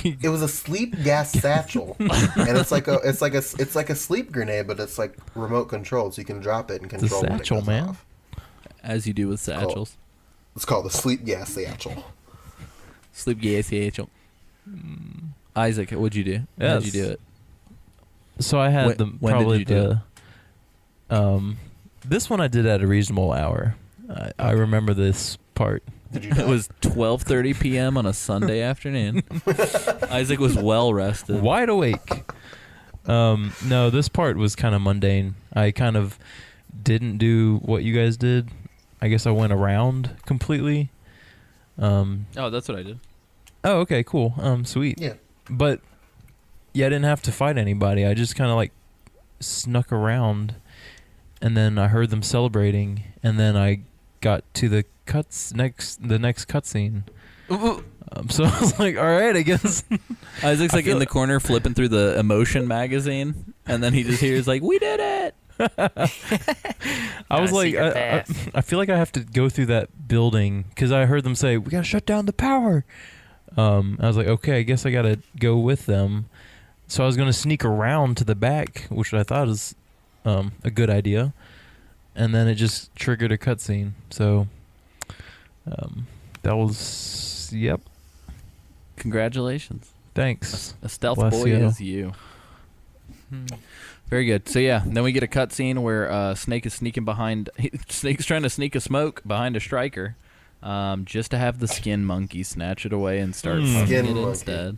It was a sleep gas satchel, and it's like a sleep grenade, but it's like remote controlled, so you can drop it and control It's a satchel, when it goes man. off. As you do with satchels. It's called the sleep gas satchel. Sleep gas satchel. Isaac, what'd you do? How'd you do it? So I had when did you do this one I did at a reasonable hour. I remember this part. Did you? It was 12:30 p.m. on a Sunday afternoon. Isaac was well rested. Wide awake. No, this part was kind of mundane. I kind of didn't do what you guys did. I guess I went around completely. Oh, that's what I did. Oh, okay, cool. Sweet. Yeah. But yeah, I didn't have to fight anybody. I just kind of like snuck around, and then I heard them celebrating, and then I got to the next cutscene. So I was like, all right, I guess. Isaac's like in the corner flipping through the Emotion magazine, and then he just hears like, "We did it!" I was like, I feel like I have to go through that building because I heard them say, "We gotta shut down the power." I was like, okay, I guess I gotta go with them. So I was gonna sneak around to the back, which I thought was a good idea, and then it just triggered a cutscene. So that was Congratulations. Thanks. A stealth Bless boy you. is you. Very good. So yeah, then we get a cutscene where Snake is sneaking behind. Snake's trying to sneak a smoke behind a striker, just to have the skin monkey snatch it away and start fucking Skin it monkey. instead.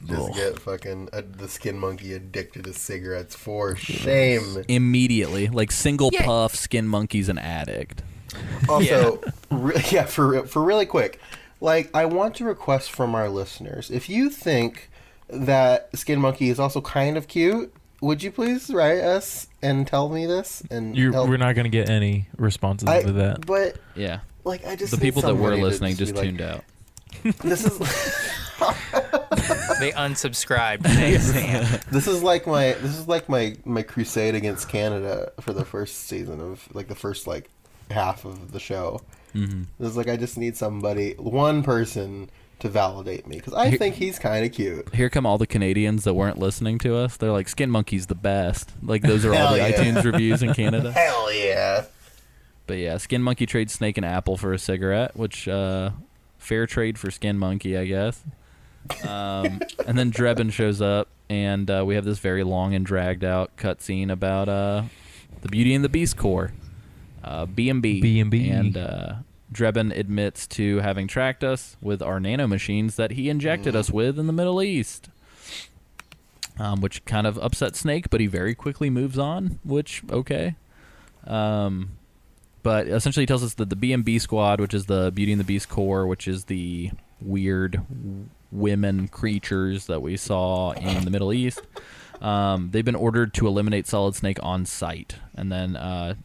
Just get fucking the skin monkey addicted to cigarettes for shame. Immediately, like single Yeah. puff, skin monkey's an addict. Also, for really quick, like, I want to request from our listeners, if you think that Skin Monkey is also kind of cute, would you please write us and tell me this? And We're not going to get any responses to that. But Yeah. like, I just The need people that were somebody to listening just be like, tuned out. This is They unsubscribed. Thanks, Sam. this is like my crusade against Canada for the first season of, like, the first, like, half of the show. Mm-hmm. This is like, I just need somebody, one person, to validate me, because I think he's kind of cute. Here come all the Canadians that weren't listening to us. They're like, Skin Monkey's the best. Like, those are all the Hell yeah. iTunes reviews in Canada. Hell yeah! But yeah, Skin Monkey trades Snake and Apple for a cigarette, which, fair trade for Skin Monkey, I guess. And then Drebin shows up, and we have this very long and dragged out cutscene about the Beauty and the Beast Corps, B&B. B&B. And Drebin admits to having tracked us with our nanomachines that he injected us with in the Middle East. Which kind of upset Snake, but he very quickly moves on, which, okay. But essentially he tells us that the B&B squad, which is the Beauty and the Beast Corps, which is the weird women creatures that we saw in the Middle East, they've been ordered to eliminate Solid Snake on sight. And then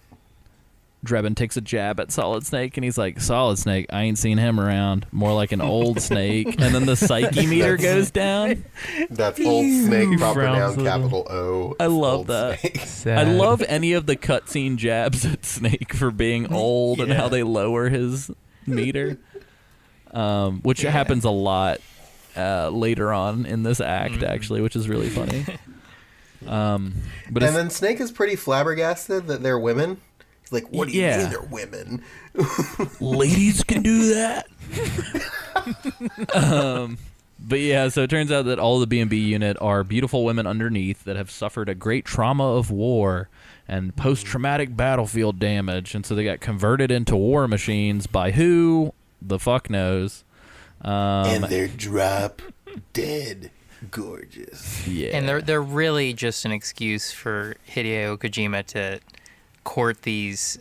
Drebin takes a jab at Solid Snake, and he's like, Solid Snake, I ain't seen him around. More like an old snake. And then the psyche meter goes down. That's Old Snake, proper frowns noun, a capital O. I love Old that. Snake. Sad. I love any of the cutscene jabs at Snake for being old and how they lower his meter, which happens a lot later on in this act, actually, which is really funny. But And then Snake is pretty flabbergasted that they're women. He's like, what do you mean they're women? ladies can do that. But yeah, so it turns out that all the B&B unit are beautiful women underneath that have suffered a great trauma of war and post-traumatic battlefield damage, and so they got converted into war machines by who? The fuck knows. And they're drop dead gorgeous. Yeah. And they're really just an excuse for Hideo Kojima to court these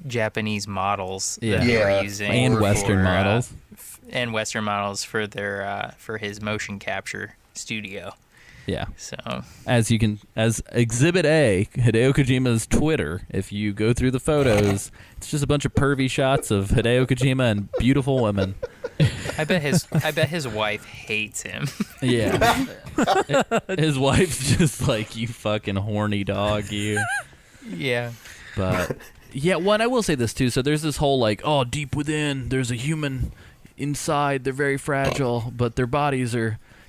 Japanese models that they were using, and for, Western models. and Western models for their for his motion capture studio. Yeah. So As Exhibit A, Hideo Kojima's Twitter, if you go through the photos, it's just a bunch of pervy shots of Hideo Kojima and beautiful women. I bet his wife hates him. Yeah. His wife's just like, you fucking horny dog, you. Yeah. But yeah, one, I will say this too. So there's this whole like, oh, deep within, there's a human inside. They're very fragile, but their bodies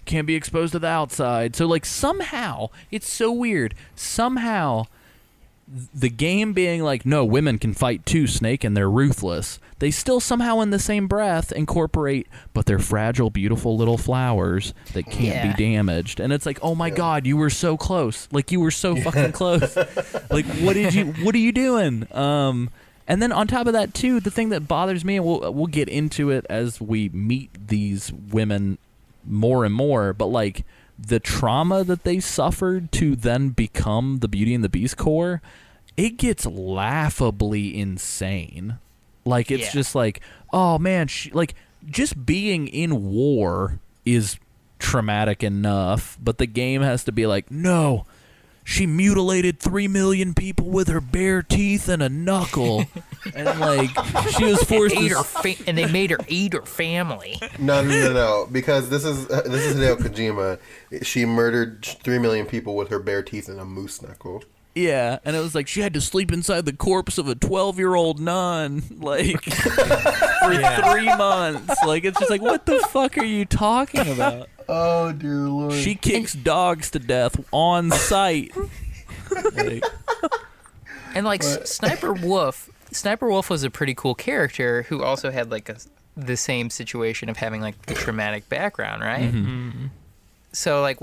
can't be exposed to the outside. So like somehow, it's so weird. Somehow, the game being like, no, women can fight too, Snake, and they're ruthless. They still somehow in the same breath incorporate, but they're fragile, beautiful little flowers that can't be damaged. And it's like, oh my God, you were so close. Like, you were so fucking close. Like, what are you doing? And then on top of that too, the thing that bothers me, and we'll get into it as we meet these women more and more, but like the trauma that they suffered to then become the Beauty and the Beast Corps, it gets laughably insane. Like, it's just like, oh man, like, just being in war is traumatic enough, but the game has to be like, no, she mutilated 3 million people with her bare teeth and a knuckle. And like, she was forced to and they made her eat her family. No. Because this is Hideo Kojima. She murdered 3 million people with her bare teeth and a moose knuckle. Yeah, and it was like she had to sleep inside the corpse of a 12-year-old nun, like, for 3 months. Like, it's just like, what the fuck are you talking about? Oh, dear Lord. She kicks dogs to death on sight. And like Sniper Wolf was a pretty cool character who also had like the same situation of having like a traumatic background, right? Mm-hmm. So like,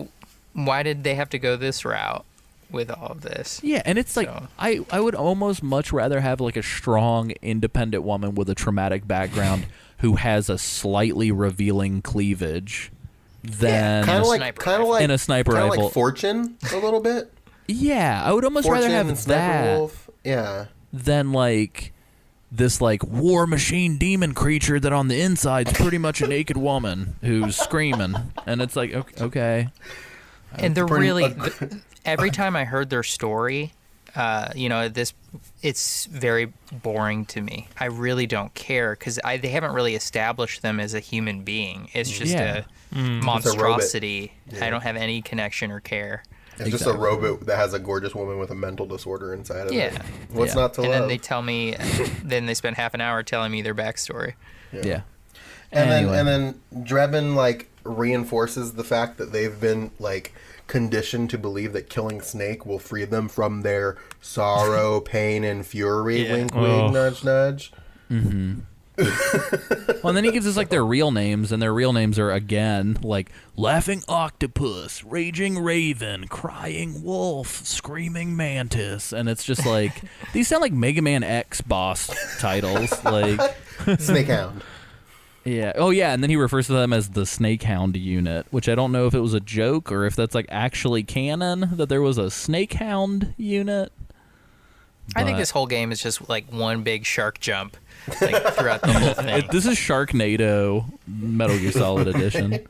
why did they have to go this route with all of this? Yeah, and it's like, I would almost much rather have like a strong, independent woman with a traumatic background who has a slightly revealing cleavage than kind of like and a sniper rifle. like Fortune a little bit. Yeah, I would almost Fortune rather have and Sniper that Wolf. Yeah. than like this like war machine demon creature that on the inside's pretty much a naked woman who's screaming, and it's like okay. And they're really every time I heard their story, it's very boring to me. I really don't care because they haven't really established them as a human being. It's just a monstrosity. I don't have any connection or care. It's just a robot that has a gorgeous woman with a mental disorder inside of it. What's not to love? love? Then they tell me, then they spend half an hour telling me their backstory. Yeah. And then Drebin like reinforces the fact that they've been like conditioned to believe that killing Snake will free them from their sorrow, pain, and fury. Wink, wink, nudge, nudge. Mm-hmm. Well, and then he gives us like their real names, and their real names are again like Laughing Octopus, Raging Raven, Crying Wolf, Screaming Mantis, and it's just like these sound like Mega Man X boss titles, like Snakehound. Yeah. Oh, yeah. And then he refers to them as the Snakehound unit, which I don't know if it was a joke or if that's like actually canon that there was a Snakehound unit. I think this whole game is just like one big shark jump like, throughout the whole thing. This is Sharknado Metal Gear Solid Edition.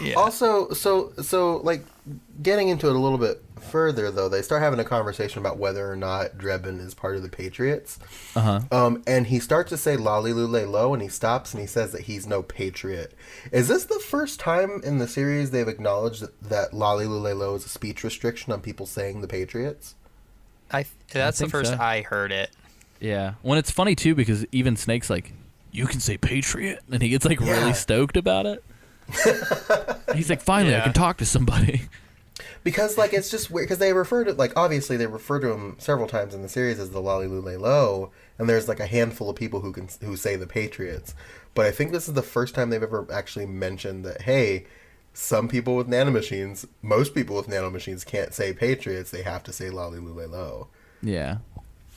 Yeah. Also, so like getting into it a little bit further, though, they start having a conversation about whether or not Drebin is part of the Patriots. And he starts to say "Lolly Lule Lo," and he stops and he says that he's no patriot. Is this the first time in the series they've acknowledged that "Lolly Lule Lo" is a speech restriction on people saying the Patriots? That's the first I heard it. Yeah. When it's funny too because even Snake's like, "You can say patriot," and he gets like really stoked about it. He's like, finally, I can talk to somebody. Because like it's just weird because they refer to like obviously they refer to him several times in the series as the Lolly Lule Lo, and there's like a handful of people who say the Patriots. But I think this is the first time they've ever actually mentioned that hey, some people with nanomachines, most people with nanomachines can't say Patriots; they have to say Lolly Lule Lo. Yeah.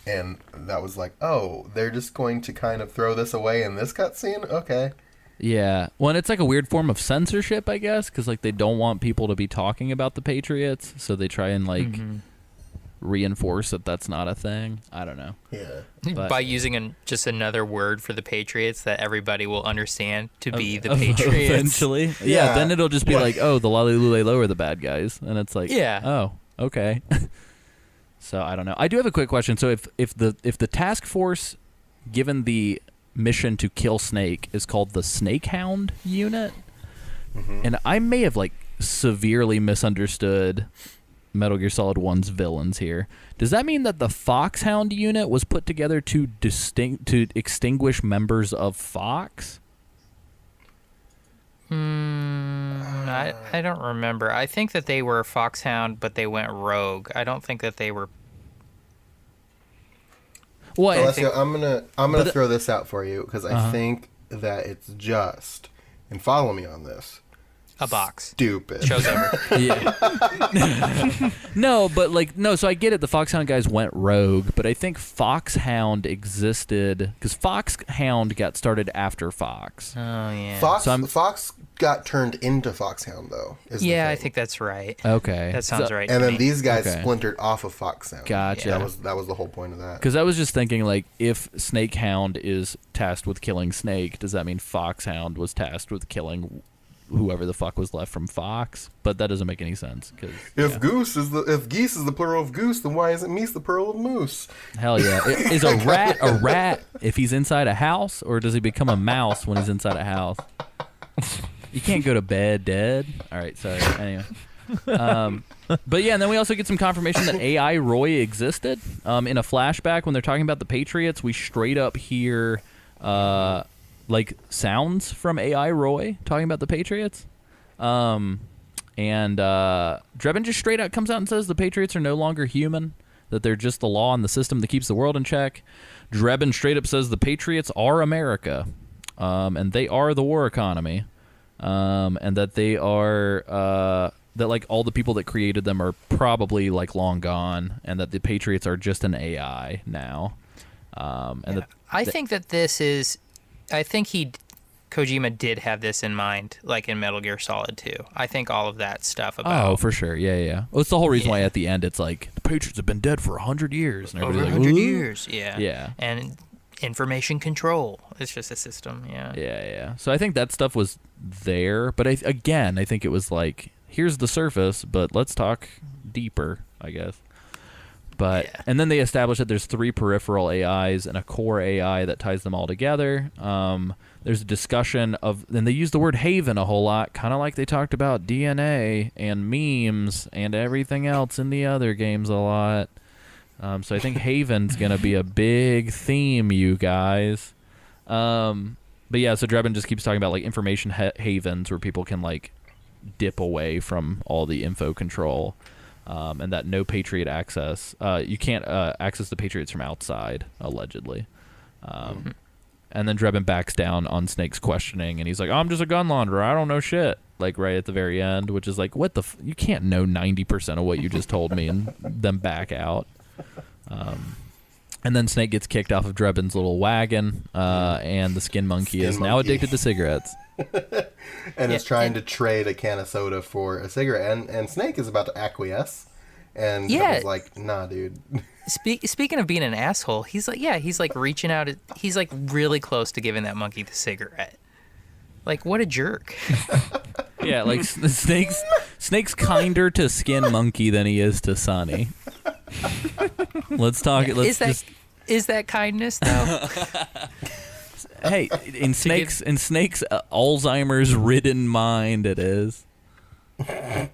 And that was like, oh, they're just going to kind of throw this away in this cutscene? Okay. Yeah. Well, and it's like a weird form of censorship, I guess, because like they don't want people to be talking about the Patriots, so they try and like reinforce that that's not a thing. I don't know. Yeah. But, by using just another word for the Patriots that everybody will understand to be the Patriots. Eventually. Yeah. Then it'll just be like, oh, the Lolly Lule Lo are the bad guys, and it's like, oh, okay. So I don't know. I do have a quick question. So if the task force given the mission to kill Snake is called the Snakehound unit, and I may have like severely misunderstood Metal Gear Solid 1's villains here. Does that mean that the Foxhound unit was put together to extinguish members of Fox? I don't remember. I think that they were Foxhound, but they went rogue. I don't think that they were. Well, Alessio, I'm gonna throw this out for you because I think that it's just, and follow me on this. A box. Stupid. Show's over. Yeah. No, so I get it. The Foxhound guys went rogue, but I think Foxhound existed because Foxhound got started after Fox. Oh, yeah. Fox got turned into Foxhound, though. Yeah, I think that's right. Okay. That sounds right. And to then me. these guys splintered off of Foxhound. Gotcha. Yeah, that was the whole point of that. Because I was just thinking, like, if Snakehound is tasked with killing Snake, does that mean Foxhound was tasked with killing whoever the fuck was left from Fox? But that doesn't make any sense. If geese is the plural of goose, then why isn't meese the plural of moose? Hell yeah. Is a rat if he's inside a house, or does he become a mouse when he's inside a house? You can't go to bed dead. All right, sorry. Anyway. But yeah, and then we also get some confirmation that AI Roy existed. In a flashback when they're talking about the Patriots, we straight up hear like sounds from AI Roy talking about the Patriots. And Drebin just straight out comes out and says the Patriots are no longer human, that they're just the law and the system that keeps the world in check. Drebin straight up says the Patriots are America, and they are the war economy, and that they are that like all the people that created them are probably like long gone, and that the Patriots are just an AI now. I think that this is. I think Kojima did have this in mind, like in Metal Gear Solid 2. I think all of that stuff about... Oh, for sure. Yeah. Well, it's the whole reason why at the end it's like, the Patriots have been dead for 100 years. And over everybody's 100 like, years, yeah. Yeah. And information control. It's just a system, yeah. Yeah. So I think that stuff was there, but I think it was like, here's the surface, but let's talk deeper, I guess. But and then they established that there's 3 peripheral AIs and a core AI that ties them all together. There's a discussion of, and they use the word haven a whole lot, kind of like they talked about DNA and memes and everything else in the other games a lot. So I think haven's gonna be a big theme, you guys. But yeah, so Drebin just keeps talking about like information havens where people can like dip away from all the info control. And that no Patriot access. You can't access the Patriots from outside, allegedly. And then Drebin backs down on Snake's questioning, and he's like, I'm just a gun launderer. I don't know shit. Like, right at the very end, which is like, what the you can't know 90% of what you just told me and then back out. And then Snake gets kicked off of Drebin's little wagon, and the skin monkey is now addicted to cigarettes. And is trying to trade a can of soda for a cigarette, and Snake is about to acquiesce, and Drebin's like, nah, dude. Speaking of being an asshole, he's like reaching out. He's like really close to giving that monkey the cigarette. Like, what a jerk. Yeah, like Snake's kinder to Skin Monkey than he is to Sonny. Let's talk. Is that kindness though? Hey, in Snake's Alzheimer's ridden mind, it is.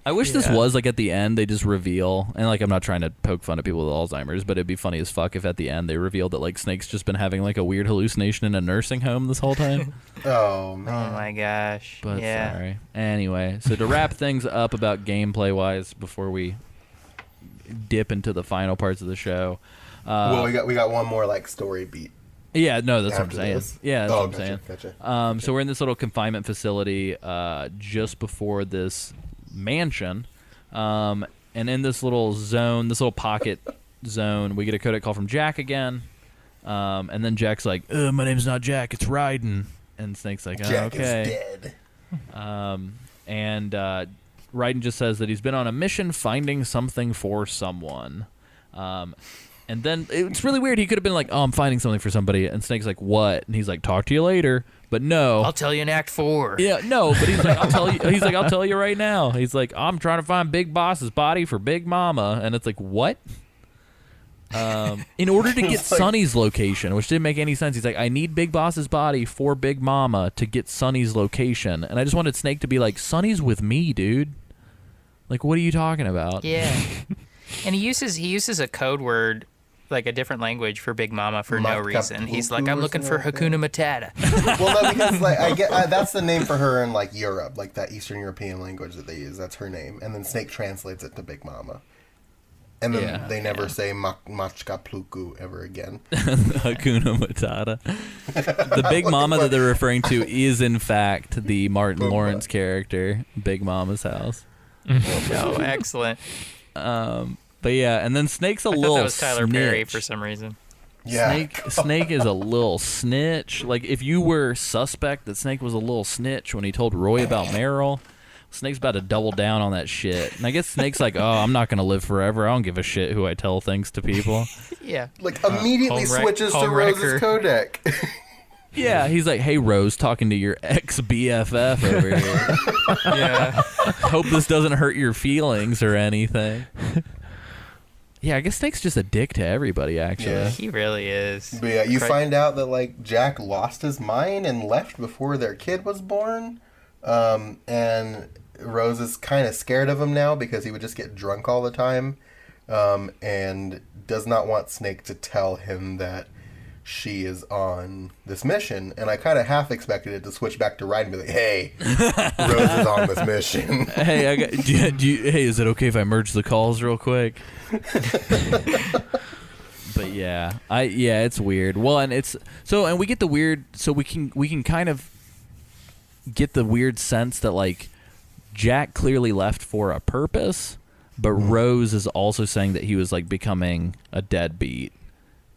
I wish this was like at the end they just reveal, and like I'm not trying to poke fun at people with Alzheimer's, but it'd be funny as fuck if at the end they revealed that like Snake's just been having like a weird hallucination in a nursing home this whole time. Oh man. Oh my gosh. But yeah. sorry. Anyway, so to wrap things up about gameplay wise before we dip into the final parts of the show. Well, we got one more like story beat. Yeah, no, that's what I'm After saying. this? Yeah, that's what I'm saying. Gotcha. So we're in this little confinement facility just before this mansion. And in this little zone, this little pocket zone, we get a codec call from Jack again. And then Jack's like, my name's not Jack, it's Raiden. And Snake's like, Jack okay. is dead. And Raiden just says that he's been on a mission finding something for someone. And then it's really weird. He could have been like, oh, I'm finding something for somebody. And Snake's like, what? And he's like, talk to you later. But no. I'll tell you in Act 4. Yeah, no, but he's like, I'll tell you. He's like, I'll tell you right now. He's like, I'm trying to find Big Boss's body for Big Mama. And it's like, what? In order to get Sonny's location, which didn't make any sense. He's like, I need Big Boss's body for Big Mama to get Sonny's location. And I just wanted Snake to be like, Sonny's with me, dude. Like, what are you talking about? Yeah. And he uses a code word, like a different language for Big Mama for no reason. He's like, I'm looking for Hakuna Matata. Well, no, because like I get that's the name for her in like Europe, like that Eastern European language that they use. That's her name, and then Snake translates it to Big Mama. And then they never say Machka Pluku ever again. Hakuna Matata. The Big Mama that they're referring to is in fact the Martin Lawrence character, Big Mama's house. Oh, excellent. But yeah, and then Snake's a little that was Tyler snitch. Perry for some reason. Yeah. Snake is a little snitch. Like, if you were suspect that Snake was a little snitch when he told Roy about Meryl, Snake's about to double down on that shit. And I guess Snake's like, oh, I'm not going to live forever. I don't give a shit who I tell things to people. Yeah. Like, immediately switches to Rose's codec. Yeah, he's like, hey, Rose, talking to your ex-BFF over here. Yeah. Hope this doesn't hurt your feelings or anything. Yeah, I guess Snake's just a dick to everybody, actually. Yeah. He really is. But yeah, you find out that like Jack lost his mind and left before their kid was born. And Rose is kind of scared of him now because he would just get drunk all the time. And does not want Snake to tell him that she is on this mission. And I kind of half expected it to switch back to Ryan and be like, hey, Rose is on this mission. Hey, hey, is it okay if I merge the calls real quick? But yeah, it's weird. Well, and and we get the weird, so we can kind of get the weird sense that like Jack clearly left for a purpose, but Rose is also saying that he was like becoming a deadbeat.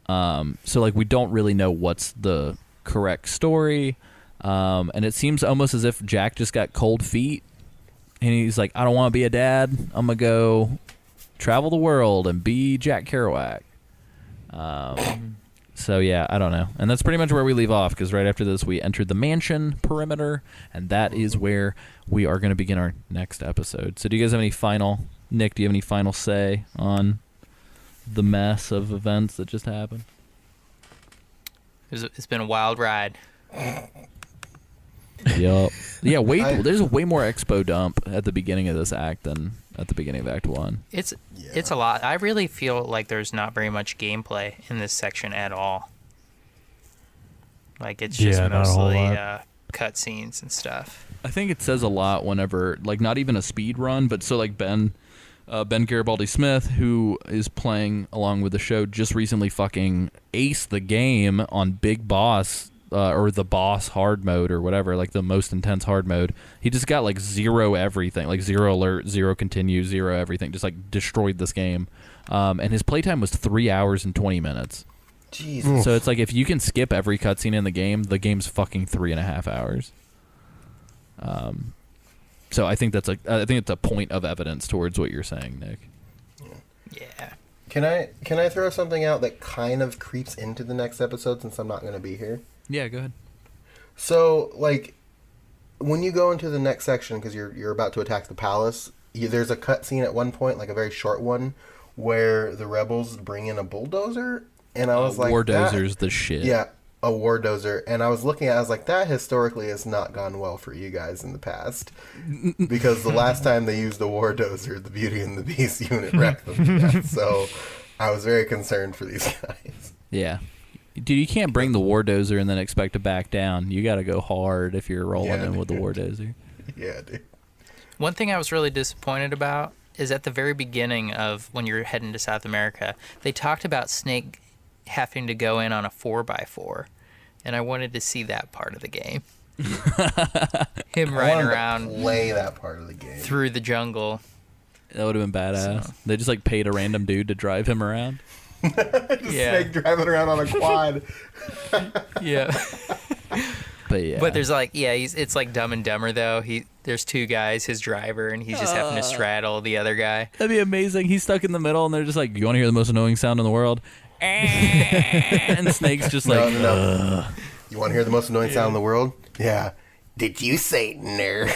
So like we don't really know what's the correct story, and it seems almost as if Jack just got cold feet, and he's like, I don't want to be a dad. I'm gonna go travel the world and be Jack Kerouac. So So yeah, I don't know. And that's pretty much where we leave off, because right after this we entered the mansion perimeter, and that is where we are going to begin our next episode. So do you guys have any final, Nick, do you have any final say on the mess of events that just happened? It's been a wild ride. Yup. Yeah, there's a way more expo dump at the beginning of this act than at the beginning of Act 1. It's a lot. I really feel like there's not very much gameplay in this section at all. Like, it's just mostly cutscenes and stuff. I think it says a lot whenever, like, not even a speed run, but so like Ben Garibaldi Smith, who is playing along with the show, just recently fucking aced the game on Big Boss, or the boss hard mode or whatever, like the most intense hard mode. He just got like 0 everything, like 0 alert, 0 continue, 0 everything, just like destroyed this game. And his playtime was 3 hours and 20 minutes. Jesus. So it's like, if you can skip every cutscene in the game's fucking 3.5 hours. So I think it's a point of evidence towards what you're saying, Nick. Yeah. Can I throw something out that kind of creeps into the next episode, since I'm not going to be here? Yeah, go ahead. So, like, when you go into the next section, because you're about to attack the palace, there's a cutscene at one point, like a very short one, where the rebels bring in a bulldozer, and I was like, war dozer's the shit. Yeah, a war dozer, and I was looking at it, I was like, that historically has not gone well for you guys in the past, because the last time they used a war dozer, the Beauty and the Beast unit wrecked them to death. So I was very concerned for these guys. Yeah. Dude, you can't bring the war dozer and then expect to back down. You got to go hard if you're rolling in with the war dozer. Yeah, dude. One thing I was really disappointed about is at the very beginning of when you're heading to South America, they talked about Snake having to go in on a 4x4, and I wanted to see that part of the game. Him riding around, play that part of the game through the jungle. That would have been badass. So. They just like paid a random dude to drive him around. Snake driving around on a quad. Yeah. But yeah. But there's like, it's like Dumb and Dumber though. There's 2 guys, his driver, and he's just having to straddle the other guy. That'd be amazing. He's stuck in the middle, and they're just like, "You want to hear the most annoying sound in the world?" And Snake's just like, no. You want to hear the most annoying sound in the world? Yeah. Did you say nerd?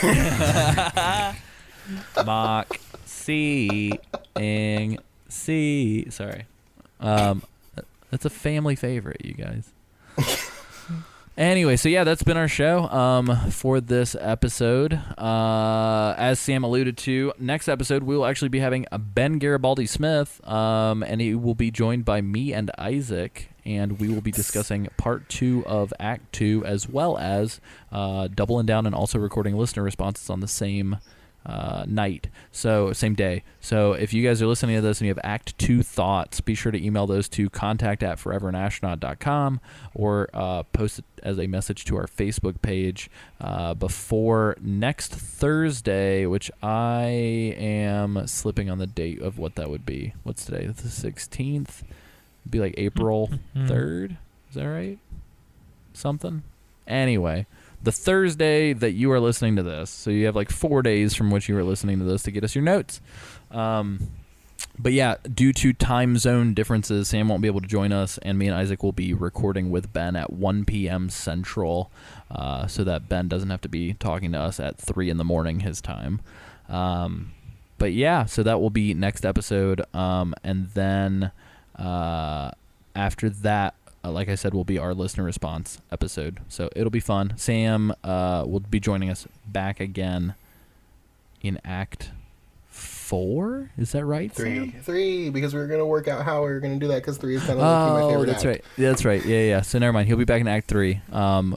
Mock C. Sorry. That's a family favorite, you guys. Anyway, so yeah, that's been our show for this episode. As Sam alluded to, next episode we will actually be having a Ben Garibaldi Smith, and he will be joined by me and Isaac, and we will be discussing part 2 of Act 2, as well as doubling down and also recording listener responses on the same same day. So if you guys are listening to this and you have Act 2 thoughts, be sure to email those to contact@foreveranastronaut.com, or post it as a message to our Facebook page before next Thursday, which I am slipping on the date of what that would be. What's today? The 16th? It'd be like April 3rd. Is that right? Something? Anyway, the Thursday that you are listening to this, so you have like 4 days from which you are listening to this to get us your notes. But yeah, due to time zone differences, Sam won't be able to join us, and me and Isaac will be recording with Ben at 1 p.m. Central, so that Ben doesn't have to be talking to us at 3 in the morning his time. But yeah, so that will be next episode, and then after that, like I said, will be our listener response episode. So it'll be fun. Sam will be joining us back again in Act 4. Is that right? 3. 3, because we were going to work out how we were going to do that, because 3 is kind of my favorite that's act. right. That's right. Yeah. So never mind. He'll be back in Act 3,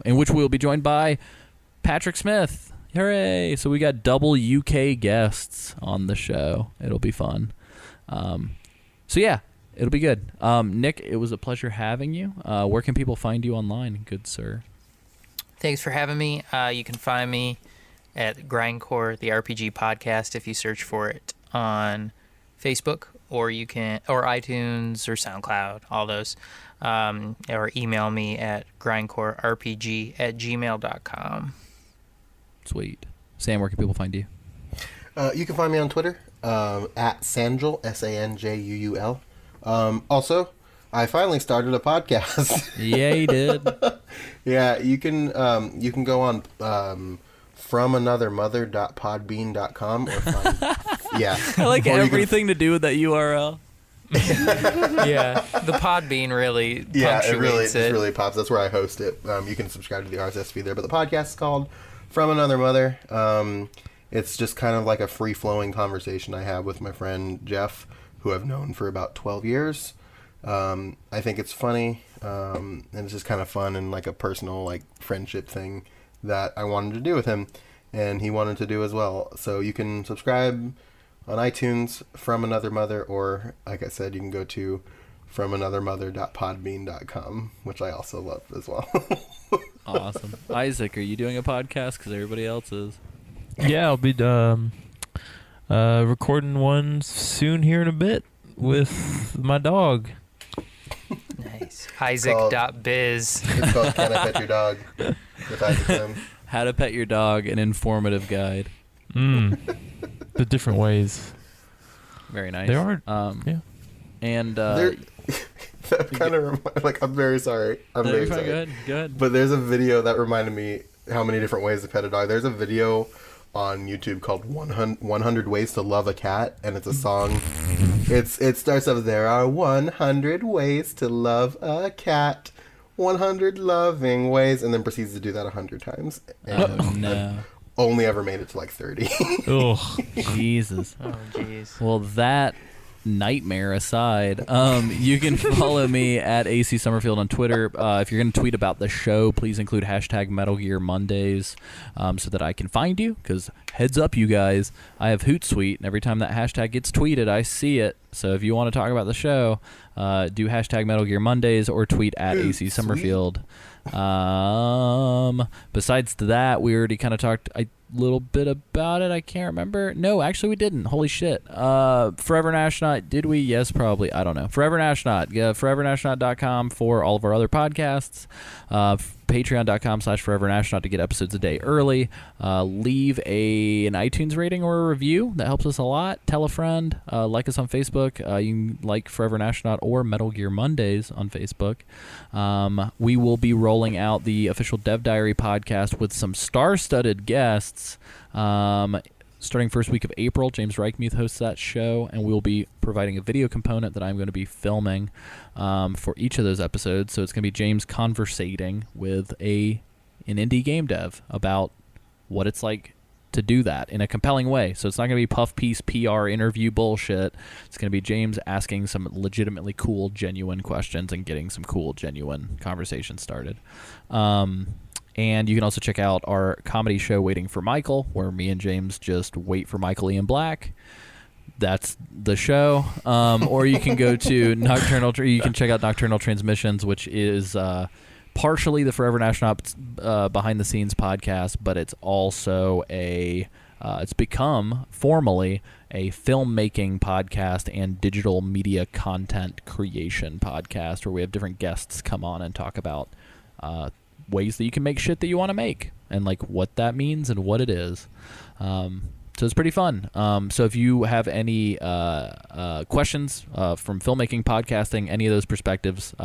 in which we'll be joined by Patrick Smith. Hooray! So we got double UK guests on the show. It'll be fun. So yeah. It'll be good. Nick, it was a pleasure having you. Where can people find you online, good sir? Thanks for having me. You can find me at Grindcore, the RPG podcast, if you search for it on Facebook, or iTunes or SoundCloud, all those. Or email me at grindcorerpg@gmail.com. Sweet. Sam, where can people find you? You can find me on Twitter, at Sanjul, Sanjuul. Also, I finally started a podcast. Yeah, you did. Yeah, you can go on FromAnotherMother.podbean.com or find yeah. I like Or you can- everything to do with that URL. Yeah, the Podbean really Yeah, punctuates it really pops. That's where I host it. You can subscribe to the RSS feed there. But the podcast is called From Another Mother. It's just kind of like a free-flowing conversation I have with my friend Jeff, who I've known for about 12 years. I think it's funny, and it's just kind of fun and like a personal like friendship thing that I wanted to do with him, and he wanted to do as well. So you can subscribe on iTunes, From Another Mother, or like I said, you can go to FromAnotherMother.podbean.com, which I also love as well. Awesome. Isaac, are you doing a podcast? Because everybody else is. Yeah, I'll be recording one soon here in a bit with my dog. Nice. Isaac.biz. It's called Can I Pet Your Dog? With Isaac Sim. How to Pet Your Dog, an informative guide. The different ways. Very nice. They are. Yeah. And That kind of like, I'm very sorry. I'm no, very you're fine. sorry. Go ahead. But there's a video that reminded me how many different ways to pet a dog. There's a video on YouTube called 100 Ways to Love a Cat, and it's a song. It starts off, there are 100 ways to love a cat, 100 loving ways, and then proceeds to do that 100 times. And Oh, no. I've only ever made it to like 30. Oh, Jesus. Oh, jeez. Well, that nightmare aside, you can follow me at AC Summerfield on Twitter. If you're going to tweet about the show, please include hashtag Metal Gear Mondays so that I can find you. Because heads up, you guys, I have Hootsuite, and every time that hashtag gets tweeted, I see it. So if you want to talk about the show, do hashtag Metal Gear Mondays or tweet at AC Summerfield. Besides that, we already kind of talked a little bit about it. I can't remember. No, actually we didn't. Holy shit. Forever an Astronaut, did we? Yes, probably. I don't know. Forever an Astronaut. ForeverAnAstronaut.com for all of our other podcasts. Patreon.com/Forever an Astronaut to get episodes a day early. Leave an iTunes rating or a review. That helps us a lot. Tell a friend. Like us on Facebook. You can like Forever an Astronaut or Metal Gear Mondays on Facebook. We will be rolling out the official Dev Diary podcast with some star-studded guests. Starting first week of April, James Reichmuth hosts that show, and we will be providing a video component that I'm going to be filming for each of those episodes. So it's going to be James conversating with an indie game dev about what it's like to do that in a compelling way. So it's not going to be puff piece PR interview bullshit. It's going to be James asking some legitimately cool, genuine questions and getting some cool, genuine conversations started. And you can also check out our comedy show, Waiting for Michael, where me and James just wait for Michael Ian Black. That's the show. Or you can go to Nocturnal. You can check out Nocturnal Transmissions, which is partially the Forever an Astronaut behind the scenes podcast, but it's also it's become formally a filmmaking podcast and digital media content creation podcast, where we have different guests come on and talk about ways that you can make shit that you want to make and like what that means and what it is. So it's pretty fun. So if you have any questions from filmmaking, podcasting, any of those perspectives,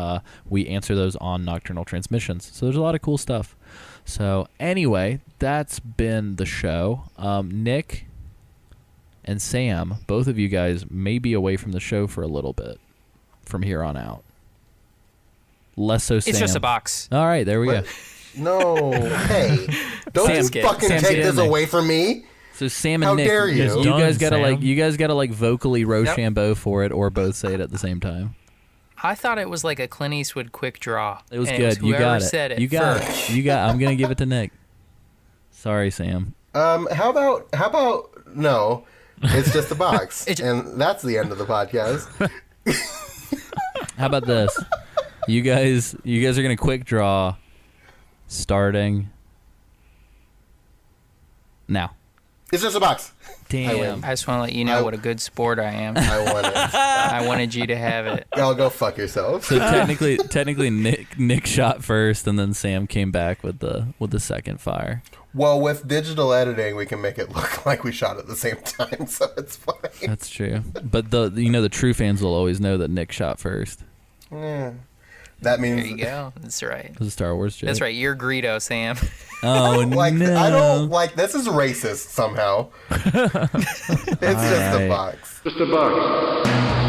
we answer those on Nocturnal Transmissions. So there's a lot of cool stuff. So anyway, that's been the show. Nick and Sam, both of you guys may be away from the show for a little bit from here on out. Less so Sam. It's just a box. All right, there we go. No, hey, don't Sam, you fucking Sam, take get this in there. away from me. So Sam and How Nick, dare you. you Done, guys gotta Sam. like vocally Rochambeau for it, or both say it at the same time. I thought it was like a Clint Eastwood quick draw. It was and good. You whoever got it. Said it You got first. it. You got. I'm gonna give it to Nick. Sorry, Sam. How about no? It's just a box, It- and that's the end of the podcast. How about this? You guys are gonna quick draw, starting now. It's just a box. Damn. I just want to let you know I- what a good sport I am. I want it. I wanted you to have it. Y'all go fuck yourselves. So technically, Nick shot first, and then Sam came back with the second fire. Well, with digital editing, we can make it look like we shot at the same time, so it's fine. That's true. But the true fans will always know that Nick shot first. Yeah. That means There you go. That's right. It was a Star Wars joke. That's right. You're Greedo, Sam. Oh like no! I don't like this is racist somehow. It's just a box. Just a box.